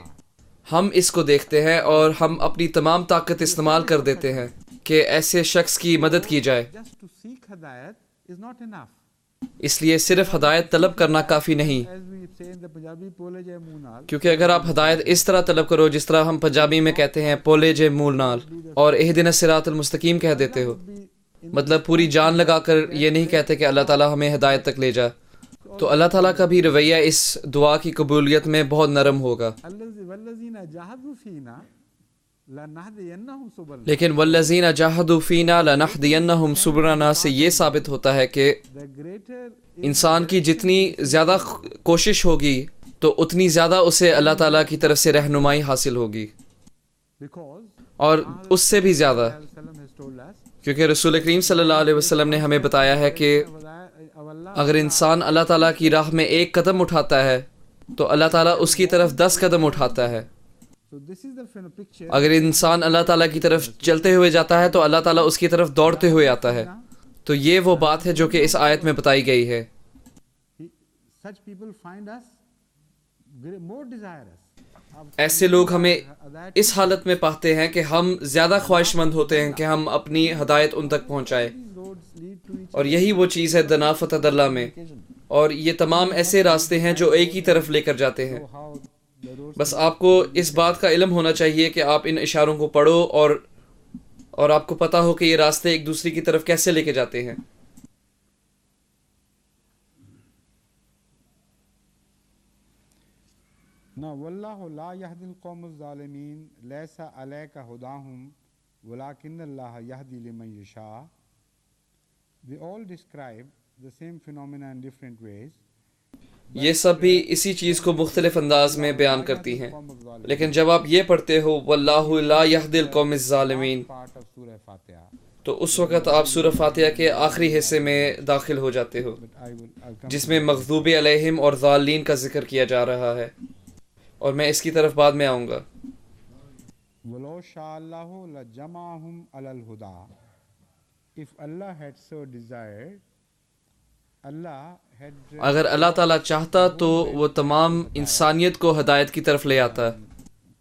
ہم اس کو دیکھتے ہیں اور ہم اپنی تمام طاقت استعمال کر دیتے ہیں کہ ایسے شخص کی مدد کی جائے. just to seek hidayat is not enough. اس لیے صرف ہدایت طلب کرنا کافی نہیں، As we say in the Punjabi, pole jai muh naal. کیونکہ اگر آپ ہدایت اس طرح طلب کرو جس طرح ہم پنجابی میں کہتے ہیں پولے جے مول نال اور اہدنا الصراط المستقیم کہہ دیتے ہو، مطلب پوری جان لگا کر یہ نہیں کہتے کہ اللہ تعالیٰ ہمیں ہدایت تک لے جا، تو اللہ تعالیٰ کا بھی رویہ اس دعا کی قبولیت میں بہت نرم ہوگا. وَالَّذِينَ جَاهَدُوا فِينَا لَنَهْدِيَنَّهُمْ سُبُلَنَا. لیکن والذین جاہدوا فینا لنہدینہم سبلنا سے یہ ثابت ہوتا ہے کہ The greater انسان کی جتنی زیادہ کوشش ہوگی تو اتنی زیادہ اسے اللہ تعالیٰ کی طرف سے رہنمائی حاصل ہوگی، because اور اس سے بھی زیادہ، Sallam has told us کیونکہ رسول کریم صلی اللہ علیہ وسلم نے ہمیں بتایا ہے کہ اگر انسان اللہ تعالیٰ کی راہ میں ایک قدم اٹھاتا ہے تو اللہ تعالیٰ اس کی طرف 10 قدم اٹھاتا ہے. so this is the picture. اگر انسان اللہ تعالیٰ کی طرف چلتے ہوئے جاتا ہے تو اللہ تعالیٰ اس کی طرف دوڑتے ہوئے آتا ہے. تو یہ وہ بات ہے جو کہ اس آیت میں بتائی گئی ہے. Such people find us more desirous. ایسے لوگ ہمیں اس حالت میں پاتے ہیں کہ ہم زیادہ خواہش مند ہوتے ہیں کہ ہم اپنی ہدایت ان تک پہنچائیں، These roads lead to each اور یہی وہ چیز ہے دنا فتح اللہ میں. اور یہ تمام ایسے راستے ہیں جو ایک ہی طرف لے کر جاتے ہیں. how the roads بس آپ کو اس بات کا علم ہونا چاہیے کہ آپ ان اشاروں کو پڑھو اور آپ کو پتا ہو کہ یہ راستے ایک دوسرے کی طرف کیسے لے کے جاتے ہیں. Now, وَاللَّهُ لَا يَهْدِي الْقَوْمَ الظَّالِمِينَ لَيْسَ عَلَيْكَ هُدَاهُمْ وَلَكِنَّ اللَّهَ يَهْدِي لِمَن يَشَاءُ. They all describe the same phenomena in different ways. یہ سب بھی اسی چیز کو مختلف انداز میں بیان کرتی ہیں. لیکن جب آپ یہ پڑھتے ہو وَاللَّهُ لَا يَهْدِي الْقَوْمَ الظَّالِمِينَ تو اس وقت آپ سورہ فاتحہ کے آخری حصے میں داخل ہو جاتے ہو جس میں مغضوب علیہم اور ضالین کا ذکر کیا جا رہا ہے، اور میں اس کی طرف بعد میں آؤں گا. وَلَوْ شَاءَ اللَّهُ لَجَمَعَهُمْ عَلَى الْهُدَى. If Allah had so desired, Allah had اگر اللہ تعالیٰ چاہتا تو وہ تمام انسانیت کو ہدایت کی طرف لے آتا.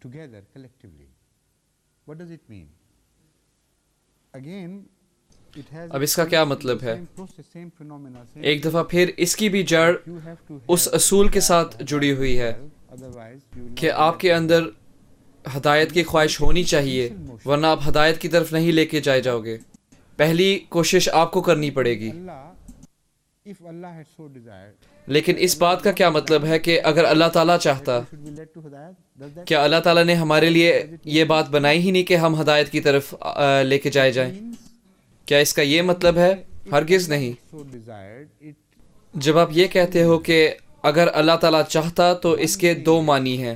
together collectively. What does it mean? Again, it has اب اس کا کیا مطلب ہے؟ same process, same phenomena, same ایک دفعہ پھر اس کی بھی جڑ you have to اس اصول کے ساتھ جڑی ہوئی ہے otherwise you will کہ آپ کے اندر ہدایت کی خواہش ہونی چاہیے، ورنہ آپ ہدایت کی طرف نہیں لے کے جائے جاؤ گے. پہلی کوشش آپ کو کرنی پڑے گی. if Allah had so desired, لیکن اس بات کا کیا مطلب ہے کہ اگر اللہ تعالیٰ چاہتا، should be led to hidayat? Does that کیا اللہ تعالیٰ نے ہمارے لیے یہ بات بنائی ہی نہیں کہ ہم ہدایت کی طرف لے کے جائے جائیں؟ means کیا اس کا یہ مطلب ہے؟ ہرگز نہیں. so desired it? جب آپ یہ کہتے ہو کہ اگر اللہ تعالیٰ چاہتا تو اس کے دو معنی ہیں.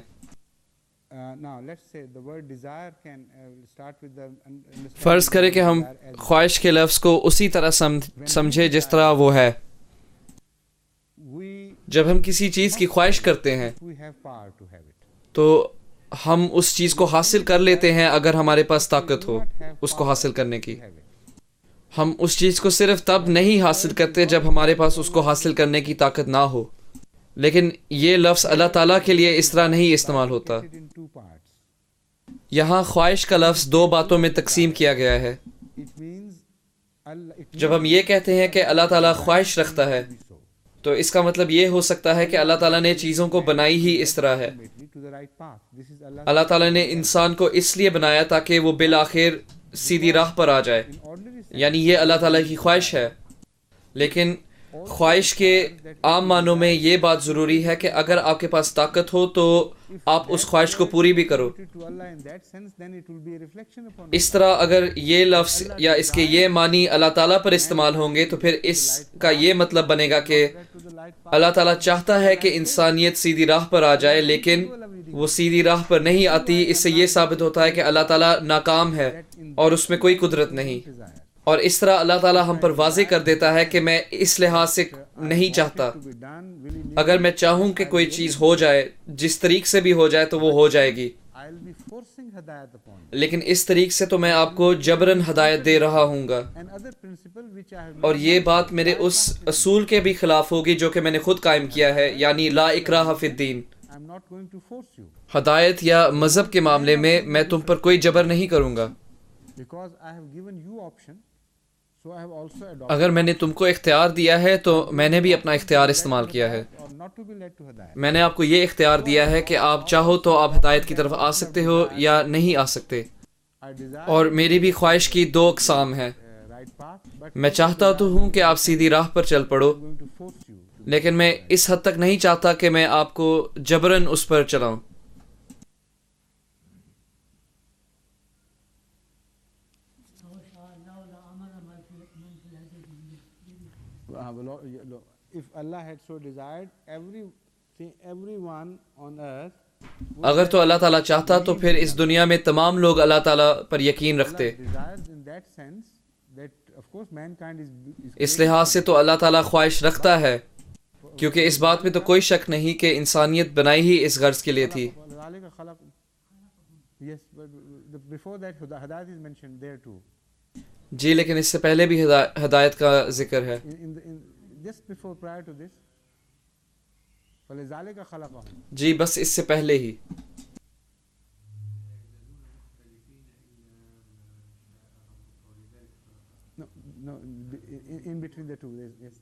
Now let's say the word desire can start with the understanding فرض کریں کہ ہم desire as خواہش کے لفظ کو اسی طرح سمجھے جس طرح وہ ہے. we جب ہم کسی چیز کی خواہش کرتے ہیں we have power to have it. تو ہم اس چیز کو حاصل کر لیتے ہیں اگر ہمارے پاس طاقت ہو اس کو حاصل کرنے کی. Have it. ہم اس چیز کو صرف تب نہیں حاصل کرتے جب ہمارے پاس اس کو حاصل کرنے کی طاقت نہ ہو. لیکن یہ لفظ اللہ تعالیٰ کے لیے اس طرح نہیں استعمال ہوتا. It in two parts. یہاں خواہش کا لفظ دو باتوں میں تقسیم کیا گیا ہے. It means Allah. It جب ہم یہ کہتے ہیں کہ اللہ تعالیٰ خواہش رکھتا ہے means so. تو اس کا مطلب یہ ہو سکتا ہے کہ اللہ تعالیٰ نے چیزوں کو بنائی ہی اس طرح ہے. Ultimately to the right path. This is Allah. اللہ تعالیٰ نے انسان کو اس لیے بنایا تاکہ وہ بالآخر سیدھی راہ پر آ جائے، In ordinary sense, یعنی یہ اللہ تعالیٰ کی خواہش ہے. لیکن خواہش کے عام معنوں میں یہ بات ضروری ہے کہ اگر آپ کے پاس طاقت ہو تو آپ اس خواہش کو پوری بھی کرو. to Allah in that sense, then it will be a reflection upon اس طرح اگر یہ لفظ یا اس کے یہ معنی اللہ تعالیٰ پر استعمال ہوں گے تو پھر اس کا یہ مطلب بنے گا کہ to the light path. اللہ تعالیٰ چاہتا ہے کہ انسانیت سیدھی راہ پر آ جائے، لیکن وہ سیدھی راہ پر نہیں آتی. اس سے یہ ثابت ہوتا ہے کہ اللہ تعالیٰ ناکام ہے اور اس میں کوئی قدرت نہیں. Desire. اور اس طرح اللہ تعالیٰ ہم پر واضح کر دیتا ہے کہ میں اس لحاظ سے نہیں چاہتا. To be done willingly, اگر میں چاہوں کہ کوئی چیز ہو جائے جس طریق سے بھی ہو جائے تو وہ ہو جائے گی، I'll be forcing hidayat upon you. لیکن اس طریق سے تو میں آپ کو جبراً ہدایت دے رہا ہوں گا. Another principle which I have اور یہ بات میرے اس اصول کے بھی خلاف ہوگی جو کہ میں نے خود قائم کیا ہے، یعنی لا اکراہ فی الدین. I'm not going to force you ہدایت یا مذہب کے معاملے میں میں تم پر کوئی جبر نہیں کروں گا. because I have given you option, so I have also adopted اگر میں نے تم کو اختیار دیا ہے تو میں نے بھی اپنا اختیار استعمال کیا ہے. or not to be led to hidayat. میں نے آپ کو یہ اختیار دیا ہے کہ آپ چاہو تو آپ ہدایت کی طرف آ سکتے ہو یا نہیں آ سکتے. I desire اور میری بھی خواہش کی دو اقسام ہیں. right path, but میں چاہتا تو ہوں کہ آپ سیدھی راہ پر چل پڑو، I'm going to force you to. لیکن میں اس حد تک نہیں چاہتا کہ میں آپ کو جبراً اس پر چلاؤں. If Allah had so desired, everyone on earth اگر تو اللہ تعالیٰ چاہتا تو پھر اس دنیا میں تمام لوگ اللہ تعالیٰ پر یقین رکھتے. desires in that sense that of course mankind is اس لحاظ سے تو اللہ تعالیٰ خواہش رکھتا ہے، کیونکہ اس بات میں تو کوئی شک نہیں کہ انسانیت بنائی ہی اس غرض کے لیے تھی. yes, but before that hidayat is mentioned there too. جی لیکن اس سے پہلے بھی ہدایت کا ذکر ہے. Just before prior to this, فَلِذَلِكَ خَلَقَهُمْ. جی بس اس سے پہلے ہی. No, in between the two. Yes.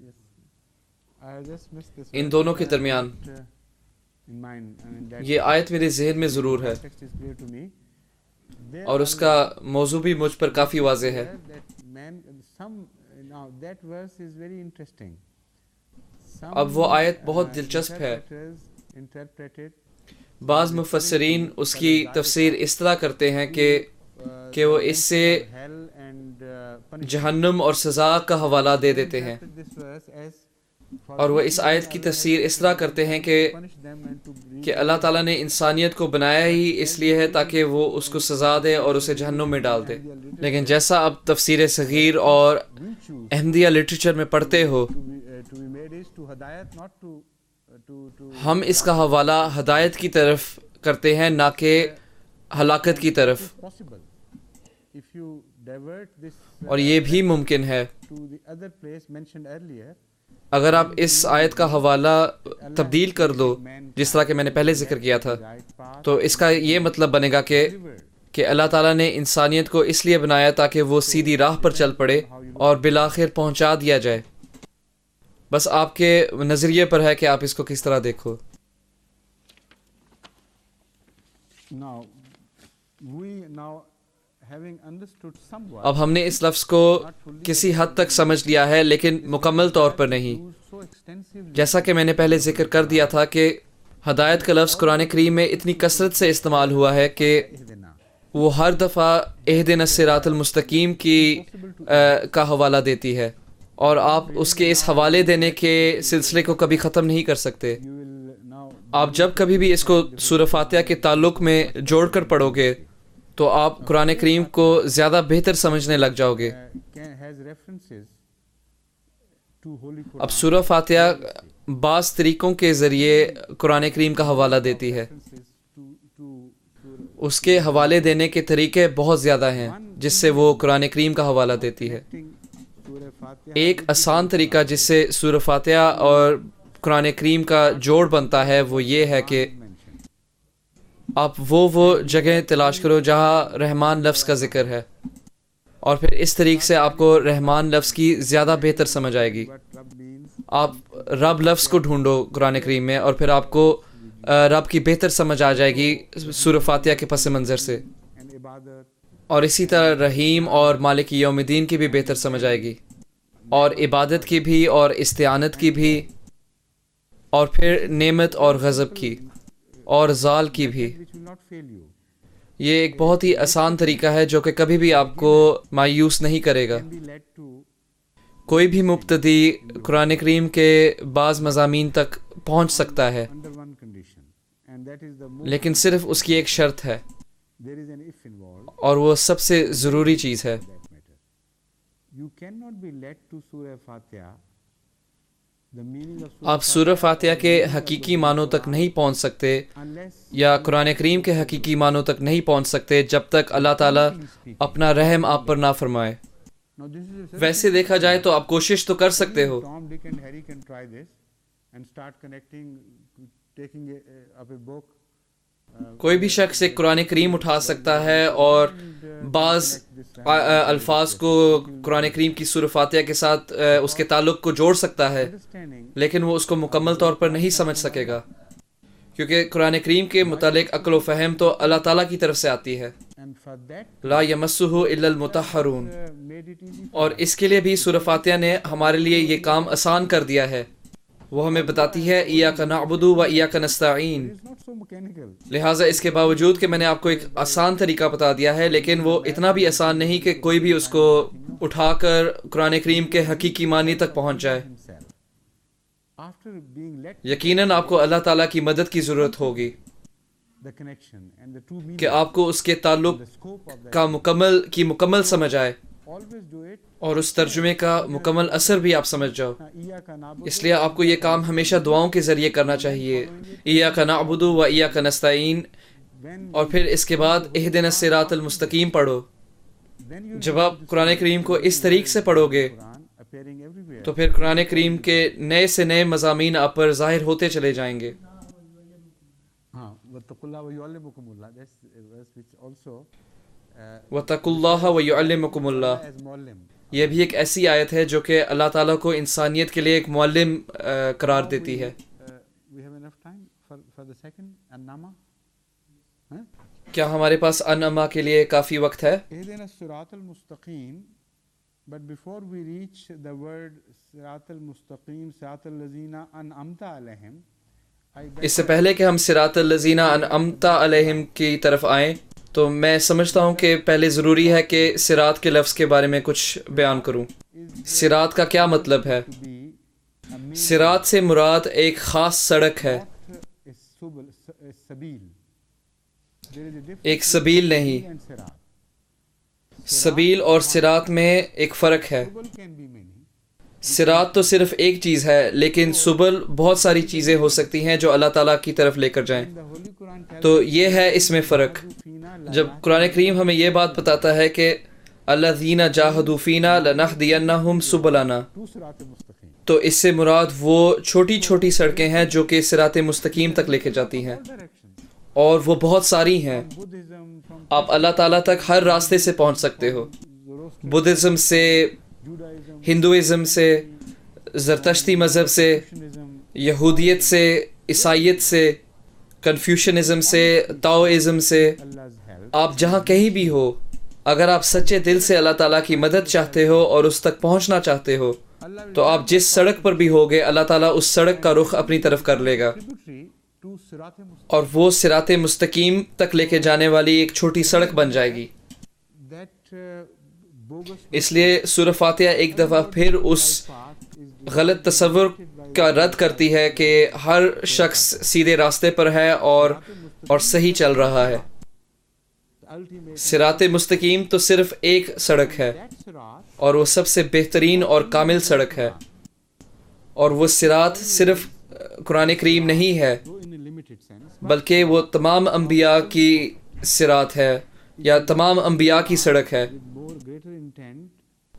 I just missed this. ان دونوں کے درمیان In mind, I mean that. یہ آیت میرے ذہن میں ضرور ہے Text is clear to me. There اور اس کا موضوع بھی مجھ پر کافی واضح ہے. that man, now that verse is very interesting. اب وہ آیت بہت دلچسپ ہے. Interpreted بعض مفسرین اس کی تفسیر اس طرح کرتے ہیں کہ وہ اس سے hell and punishment. جہنم اور سزا کا حوالہ دے دیتے ہیں. This verse as اور وہ اس آیت کی تفسیر اس طرح کرتے ہیں کہ اللہ تعالیٰ نے انسانیت کو بنایا ہی اس لیے ہے تاکہ وہ اس کو سزا دے اور اسے جہنم میں ڈال دے. لیکن جیسا آپ تفسیر صغیر اور احمدیہ لٹریچر میں پڑھتے ہو، ہم اس کا حوالہ ہدایت کی طرف کرتے ہیں نہ کہ ہلاکت کی طرف. اور یہ بھی ممکن ہے اگر آپ اس آیت کا حوالہ تبدیل کر دو جس طرح کہ میں نے پہلے ذکر کیا تھا، تو اس کا یہ مطلب بنے گا کہ اللہ تعالیٰ نے انسانیت کو اس لیے بنایا تاکہ وہ سیدھی راہ پر چل پڑے اور بالآخر پہنچا دیا جائے. بس آپ کے نظریے پر ہے کہ آپ اس کو کس طرح دیکھو. اب ہم نے اس لفظ کو کسی حد تک سمجھ لیا ہے لیکن مکمل طور پر نہیں. جیسا کہ میں نے پہلے ذکر کر دیا تھا کہ ہدایت کا لفظ قرآن کریم میں اتنی کثرت سے استعمال ہوا ہے کہ وہ ہر دفعہ اہدنا الصراط المستقیم کا حوالہ دیتی ہے، اور آپ اس کے اس حوالے دینے کے سلسلے کو کبھی ختم نہیں کر سکتے. آپ جب کبھی بھی اس کو سورہ فاتحہ کے تعلق میں جوڑ کر پڑھو گے تو آپ قرآن کریم کو زیادہ بہتر سمجھنے لگ جاؤ گے. اب سورہ فاتحہ بعض طریقوں کے ذریعے قرآن کریم کا حوالہ دیتی ہے. اس کے حوالے دینے کے طریقے بہت زیادہ ہیں جس سے وہ قرآن کریم کا حوالہ دیتی ہے. ایک آسان طریقہ جس سے سورہ فاتحہ اور قرآن کریم کا جوڑ بنتا ہے وہ یہ ہے کہ آپ وہ جگہیں تلاش کرو جہاں رحمان لفظ کا ذکر ہے، اور پھر اس طریقے سے آپ کو رحمان لفظ کی زیادہ بہتر سمجھ آئے گی. آپ رب لفظ کو ڈھونڈو قرآن کریم میں اور پھر آپ کو رب کی بہتر سمجھ آ جائے گی سورہ فاتحہ کے پس منظر سے. اور اسی طرح رحیم اور مالک یوم الدین کی بھی بہتر سمجھ آئے گی، اور عبادت کی بھی، اور استعانت کی بھی، اور پھر نعمت اور غضب کی اور زال کی بھی. یہ ایک بہت ہی آسان طریقہ ہے جو کہ کبھی بھی آپ کو مایوس نہیں کرے گا. کوئی بھی مبتدی قرآن کریم کے بعض مضامین تک پہنچ سکتا ہے، لیکن صرف اس کی ایک شرط ہے، اور وہ سب سے ضروری چیز ہے. آپ سورہ فاتحہ کے حقیقی معنوں تک نہیں پہنچ سکتے یا قرآن کریم کے حقیقی معنوں تک نہیں پہنچ سکتے جب تک اللہ تعالیٰ اپنا رحم آپ پر نہ فرمائے. ویسے دیکھا جائے تو آپ کوشش تو کر سکتے ہو. کوئی بھی شخص ایک قرآن کریم اٹھا سکتا ہے اور بعض الفاظ کو قرآن کریم کی سورہ فاتحہ کے ساتھ اس کے تعلق کو جوڑ سکتا ہے، لیکن وہ اس کو مکمل طور پر نہیں سمجھ سکے گا، کیونکہ قرآن کریم کے متعلق عقل و فہم تو اللہ تعالیٰ کی طرف سے آتی ہے. لا یمسہ الا المطہرون. اور اس کے لیے بھی سورہ فاتحہ نے ہمارے لیے یہ کام آسان کر دیا ہے. وہ ہمیں بتاتی ہے ایاک نعبد و ایاک نستعین. لہٰذا اس کے باوجود کہ میں نے آپ کو ایک آسان طریقہ بتا دیا ہے، لیکن وہ اتنا بھی آسان نہیں کہ کوئی بھی اس کو اٹھا کر قرآن کریم کے حقیقی معنی تک پہنچ جائے. یقیناً آپ کو اللہ تعالیٰ کی مدد کی ضرورت ہوگی کہ آپ کو اس کے تعلق کا مکمل سمجھ آئے اور اس ترجمے کا مکمل اثر بھی آپ سمجھ جاؤ. اس لیے آپ کو یہ کام ہمیشہ دعاؤں کے ذریعے کرنا چاہیے. ایاک نعبد و ایاک نستعین، اور پھر اس کے بعد اہدنا الصراط المستقیم پڑھو. جب آپ قرآن کریم کو اس طریقے سے پڑھو گے تو پھر قرآن کریم کے نئے سے نئے مضامین آپ پر ظاہر ہوتے چلے جائیں گے. وَاتَّقُوا اللَّهَ وَيُعَلِّمُكُمُ اللَّهُ. یہ بھی ایک ایسی آیت ہے جو کہ اللہ تعالیٰ کو انسانیت کے لیے ایک معلم قرار دیتی ہے. کیا ہمارے پاس انعما کے لیے کافی وقت ہے؟ But before we reach the word صراط المستقیم صراط الذین انعمت علیہم، اس سے پہلے کہ ہم صراط الذین انعمت علیہم کی طرف آئیں تو میں سمجھتا ہوں کہ پہلے ضروری ہے کہ صراط کے لفظ کے بارے میں کچھ بیان کروں. صراط کا کیا مطلب ہے؟ صراط سے مراد ایک خاص سڑک ہے، ایک سبیل نہیں۔ سبیل اور صراط میں ایک فرق ہے۔ صراط تو صرف ایک چیز ہے، لیکن سبل بہت ساری چیزیں ہو سکتی ہیں جو اللہ تعالیٰ کی طرف لے کر جائیں۔ تو یہ ہے اس میں فرق۔ جب قرآن کریم ہمیں یہ بات بتاتا ہے کہ الذین جاہدوا فینا لنہدینہم سبلنا، تو اس سے مراد وہ چھوٹی چھوٹی سڑکیں ہیں جو کہ صراط مستقیم تک لے کے جاتی ہیں، اور وہ بہت ساری ہیں۔ آپ اللہ تعالیٰ تک ہر راستے سے پہنچ سکتے ہو، بدھزم سے، ہندوازم سے، زرتشتی مذہب سے، یہودیت سے، عیسائیت سے، کنفیوشنزم سے، تاؤازم سے۔ آپ جہاں کہیں بھی ہو، اگر آپ سچے دل سے اللہ تعالیٰ کی مدد چاہتے ہو اور اس تک پہنچنا چاہتے ہو، تو آپ جس سڑک پر بھی ہوگے اللہ تعالیٰ اس سڑک کا رخ اپنی طرف کر لے گا، اور وہ صراط مستقیم تک لے کے جانے والی ایک چھوٹی سڑک بن جائے گی۔ اس لیے سورہ فاتحہ ایک دفعہ پھر اس غلط تصور کا رد کرتی ہے کہ ہر شخص سیدھے راستے پر ہے اور صحیح چل رہا ہے۔ صراط مستقیم تو صرف ایک سڑک ہے، اور وہ سب سے بہترین اور کامل سڑک ہے، اور وہ صراط صرف قرآن کریم نہیں ہے، بلکہ وہ تمام انبیاء کی صراط ہے، یا تمام انبیاء کی سڑک ہے۔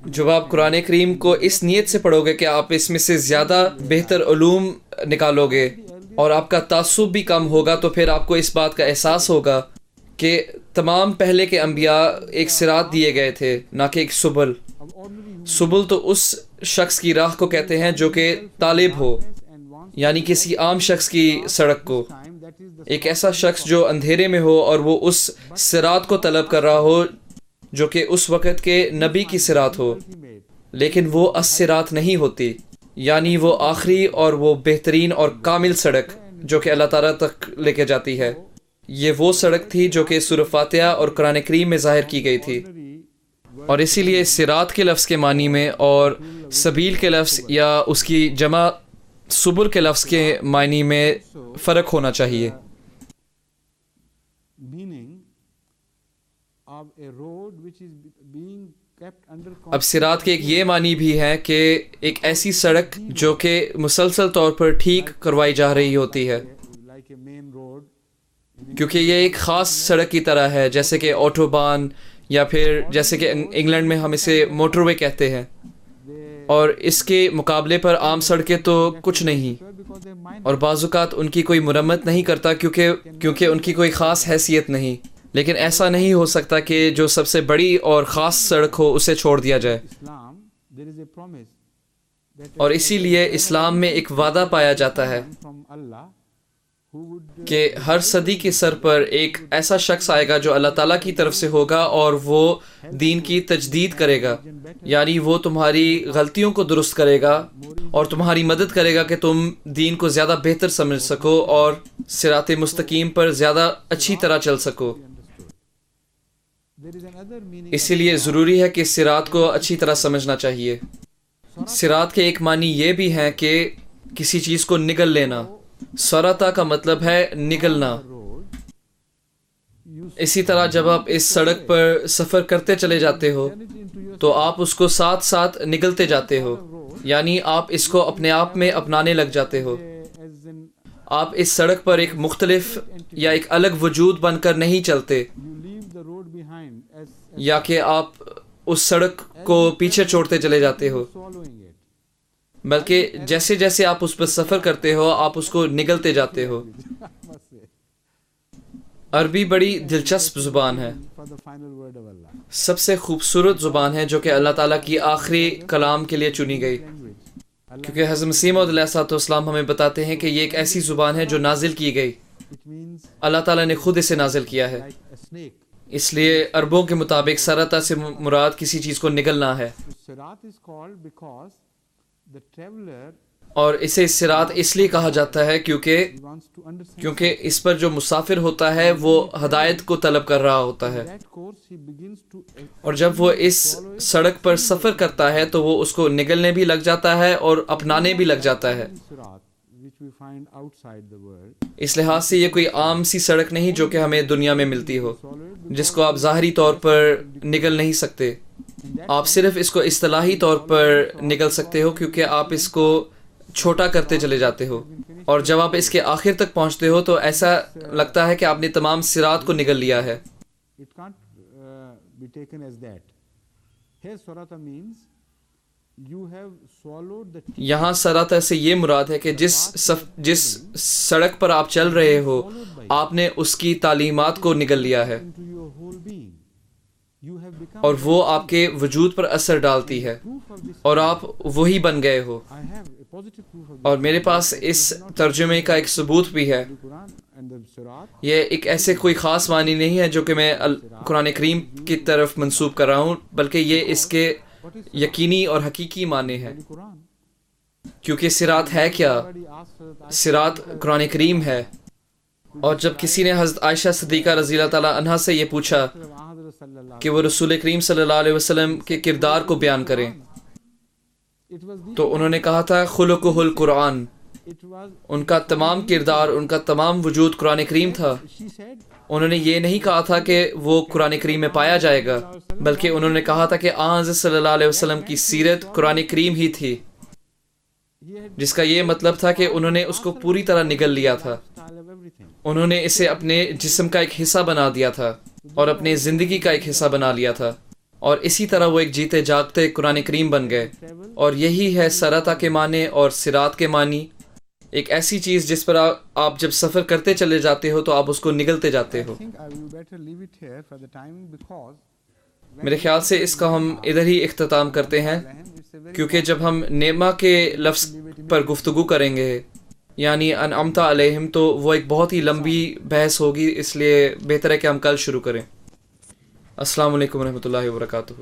جب آپ قرآن کریم کو اس نیت سے پڑھو گے کہ آپ اس میں سے زیادہ بہتر علوم نکالو گے اور آپ کا تعصب بھی کم ہوگا، تو پھر آپ کو اس بات کا احساس ہوگا کہ تمام پہلے کے انبیاء ایک صراط دیے گئے تھے، نہ کہ ایک سبل۔ سبل تو اس شخص کی راہ کو کہتے ہیں جو کہ طالب ہو، یعنی کسی عام شخص کی سڑک کو، ایک ایسا شخص جو اندھیرے میں ہو اور وہ اس صراط کو طلب کر رہا ہو جو کہ اس وقت کے نبی کی صراط ہو، لیکن وہ الصراط نہیں ہوتی، یعنی وہ آخری اور وہ بہترین اور کامل سڑک جو کہ اللہ تعالیٰ تک لے کے جاتی ہے۔ یہ وہ سڑک تھی جو کہ سورہ فاتحہ اور قرآن کریم میں ظاہر کی گئی تھی، اور اسی لیے صراط کے لفظ کے معنی میں اور سبیل کے لفظ یا اس کی جمع سبل کے لفظ کے معنی میں فرق ہونا چاہیے۔ اب صراط کے ایک یہ معنی بھی ہے کہ ایک ایسی سڑک جو کہ مسلسل طور پر ٹھیک کروائی جا رہی ہوتی ہے، کیونکہ یہ ایک خاص سڑک کی طرح ہے، جیسے کہ آٹوبان، یا پھر جیسے کہ انگلینڈ میں ہم اسے موٹر وے کہتے ہیں، اور اس کے مقابلے پر عام سڑکیں تو کچھ نہیں، اور بعض اوقات ان کی کوئی مرمت نہیں کرتا کیونکہ ان کی کوئی خاص حیثیت نہیں، لیکن ایسا نہیں ہو سکتا کہ جو سب سے بڑی اور خاص سڑک ہو اسے چھوڑ دیا جائے۔ اور اسی لیے اسلام میں ایک وعدہ پایا جاتا ہے کہ ہر صدی کے سر پر ایک ایسا شخص آئے گا جو اللہ تعالیٰ کی طرف سے ہوگا، اور وہ دین کی تجدید کرے گا، یعنی وہ تمہاری غلطیوں کو درست کرے گا اور تمہاری مدد کرے گا کہ تم دین کو زیادہ بہتر سمجھ سکو اور صراط مستقیم پر زیادہ اچھی طرح چل سکو۔ اسی لیے ضروری ہے کہ صراط کو اچھی طرح سمجھنا چاہیے۔ صراط کے ایک معنی یہ بھی ہے کہ کسی چیز کو نگل لینا۔ سرتا کا مطلب ہے نگلنا۔ اسی طرح جب آپ اس سڑک پر سفر کرتے چلے جاتے ہو تو آپ اس کو ساتھ ساتھ نگلتے جاتے ہو، یعنی آپ اس کو اپنے آپ میں اپنانے لگ جاتے ہو۔ آپ اس سڑک پر ایک مختلف یا ایک الگ وجود بن کر نہیں چلتے، یا کہ آپ اس سڑک کو پیچھے چھوڑتے چلے جاتے ہو، بلکہ جیسے جیسے آپ اس پر سفر کرتے ہو آپ اس کو نگلتے جاتے ہو۔ عربی بڑی دلچسپ زبان ہے، سب سے خوبصورت زبان ہے جو کہ اللہ تعالیٰ کی آخری کلام کے لیے چنی گئی، کیونکہ حضرت مسیح موعود علیہ الصلوۃ والسلام ہمیں بتاتے ہیں کہ یہ ایک ایسی زبان ہے جو نازل کی گئی، اللہ تعالیٰ نے خود اسے نازل کیا ہے۔ اس لیے عربوں کے مطابق سرتا سے مراد کسی چیز کو نگلنا ہے۔ اور اسے صراط اس لیے کہا جاتا ہے he wants to understand. کیونکہ اس پر جو مسافر ہوتا ہے وہ ہدایت کو طلب کر رہا ہوتا ہے، That course he begins to اور جب وہ اس سڑک پر سفر کرتا ہے تو وہ اس کو نگلنے بھی لگ جاتا ہے اور اپنانے بھی لگ جاتا ہے. Sirat, which we find outside the world. اس لحاظ سے یہ کوئی عام سی سڑک نہیں جو کہ ہمیں دنیا میں ملتی ہو، جس کو آپ ظاہری طور پر نگل نہیں سکتے. آپ صرف اس کو اصطلاحی طور پر نگل سکتے ہو کیونکہ آپ اس کو چھوٹا کرتے چلے جاتے ہو، اور جب آپ اس کے آخر تک پہنچتے ہو تو ایسا لگتا ہے کہ آپ نے تمام صراط کو نگل لیا ہے. It can't be taken as that. Here Sarata means you have swallowed the یہاں سراتا سے یہ مراد ہے کہ جس سڑک پر آپ چل رہے ہو آپ نے اس کی تعلیمات کو نگل لیا ہے، into your whole being. You have become اور وہ آپ کے وجود پر اثر ڈالتی ہے proof of this. اور آپ وہی بن گئے ہو. I have a positive proof of اور میرے پاس اس ترجمے کا ایک ثبوت بھی ہے. the Quran and the Sirat. یہ ایک ایسے کوئی خاص معنی نہیں ہے جو کہ میں قرآن کریم کی طرف منسوب کر رہا ہوں، بلکہ یہ اس کے یقینی اور حقیقی معنی ہے. The Quran. کیونکہ صراط ہے کیا؟ Somebody asked Hazrat صراط قرآن کریم ہے. اور جب کسی نے حضرت عائشہ صدیقہ رضی اللہ تعالیٰ عنہا سے یہ پوچھا Hazrat sallallahu کہ وہ رسول کریم صلی اللہ علیہ وسلم کے کردار کو بیان کریں it was the, تو انہوں نے کہا تھا خلقہ القرآن. it was ان کا تمام کردار، ان کا تمام وجود قرآن کریم تھا. she said انہوں نے یہ نہیں کہا تھا کہ وہ قرآن کریم میں پایا جائے گا، بلکہ انہوں نے کہا تھا کہ حضرت صلی اللہ علیہ وسلم کی سیرت قرآن کریم ہی تھی، he had جس کا یہ مطلب تھا کہ انہوں نے اس کو پوری طرح نگل لیا تھا. style of everything. انہوں نے اسے اپنے جسم کا ایک حصہ بنا دیا تھا اور اپنے زندگی کا ایک حصہ بنا لیا تھا، اور اسی طرح وہ ایک جیتے جاگتے قرآن کریم بن گئے. اور یہی ہے سراتا کے معنی اور صراط کے معنی. ایک ایسی چیز جس پر آپ جب سفر کرتے چلے جاتے ہو تو آپ اس کو نگلتے جاتے ہو. I think I will better leave it here for the time because میرے خیال سے اس کا ہم ادھر ہی اختتام کرتے ہیں، it's a very کیونکہ جب ہم نعمہ کے لفظ پر گفتگو کریں گے یعنی انعمت علیہم تو وہ ایک بہت ہی لمبی بحث ہوگی، اس لیے بہتر ہے کہ ہم کل شروع کریں. السلام علیکم ورحمۃ اللہ وبرکاتہ.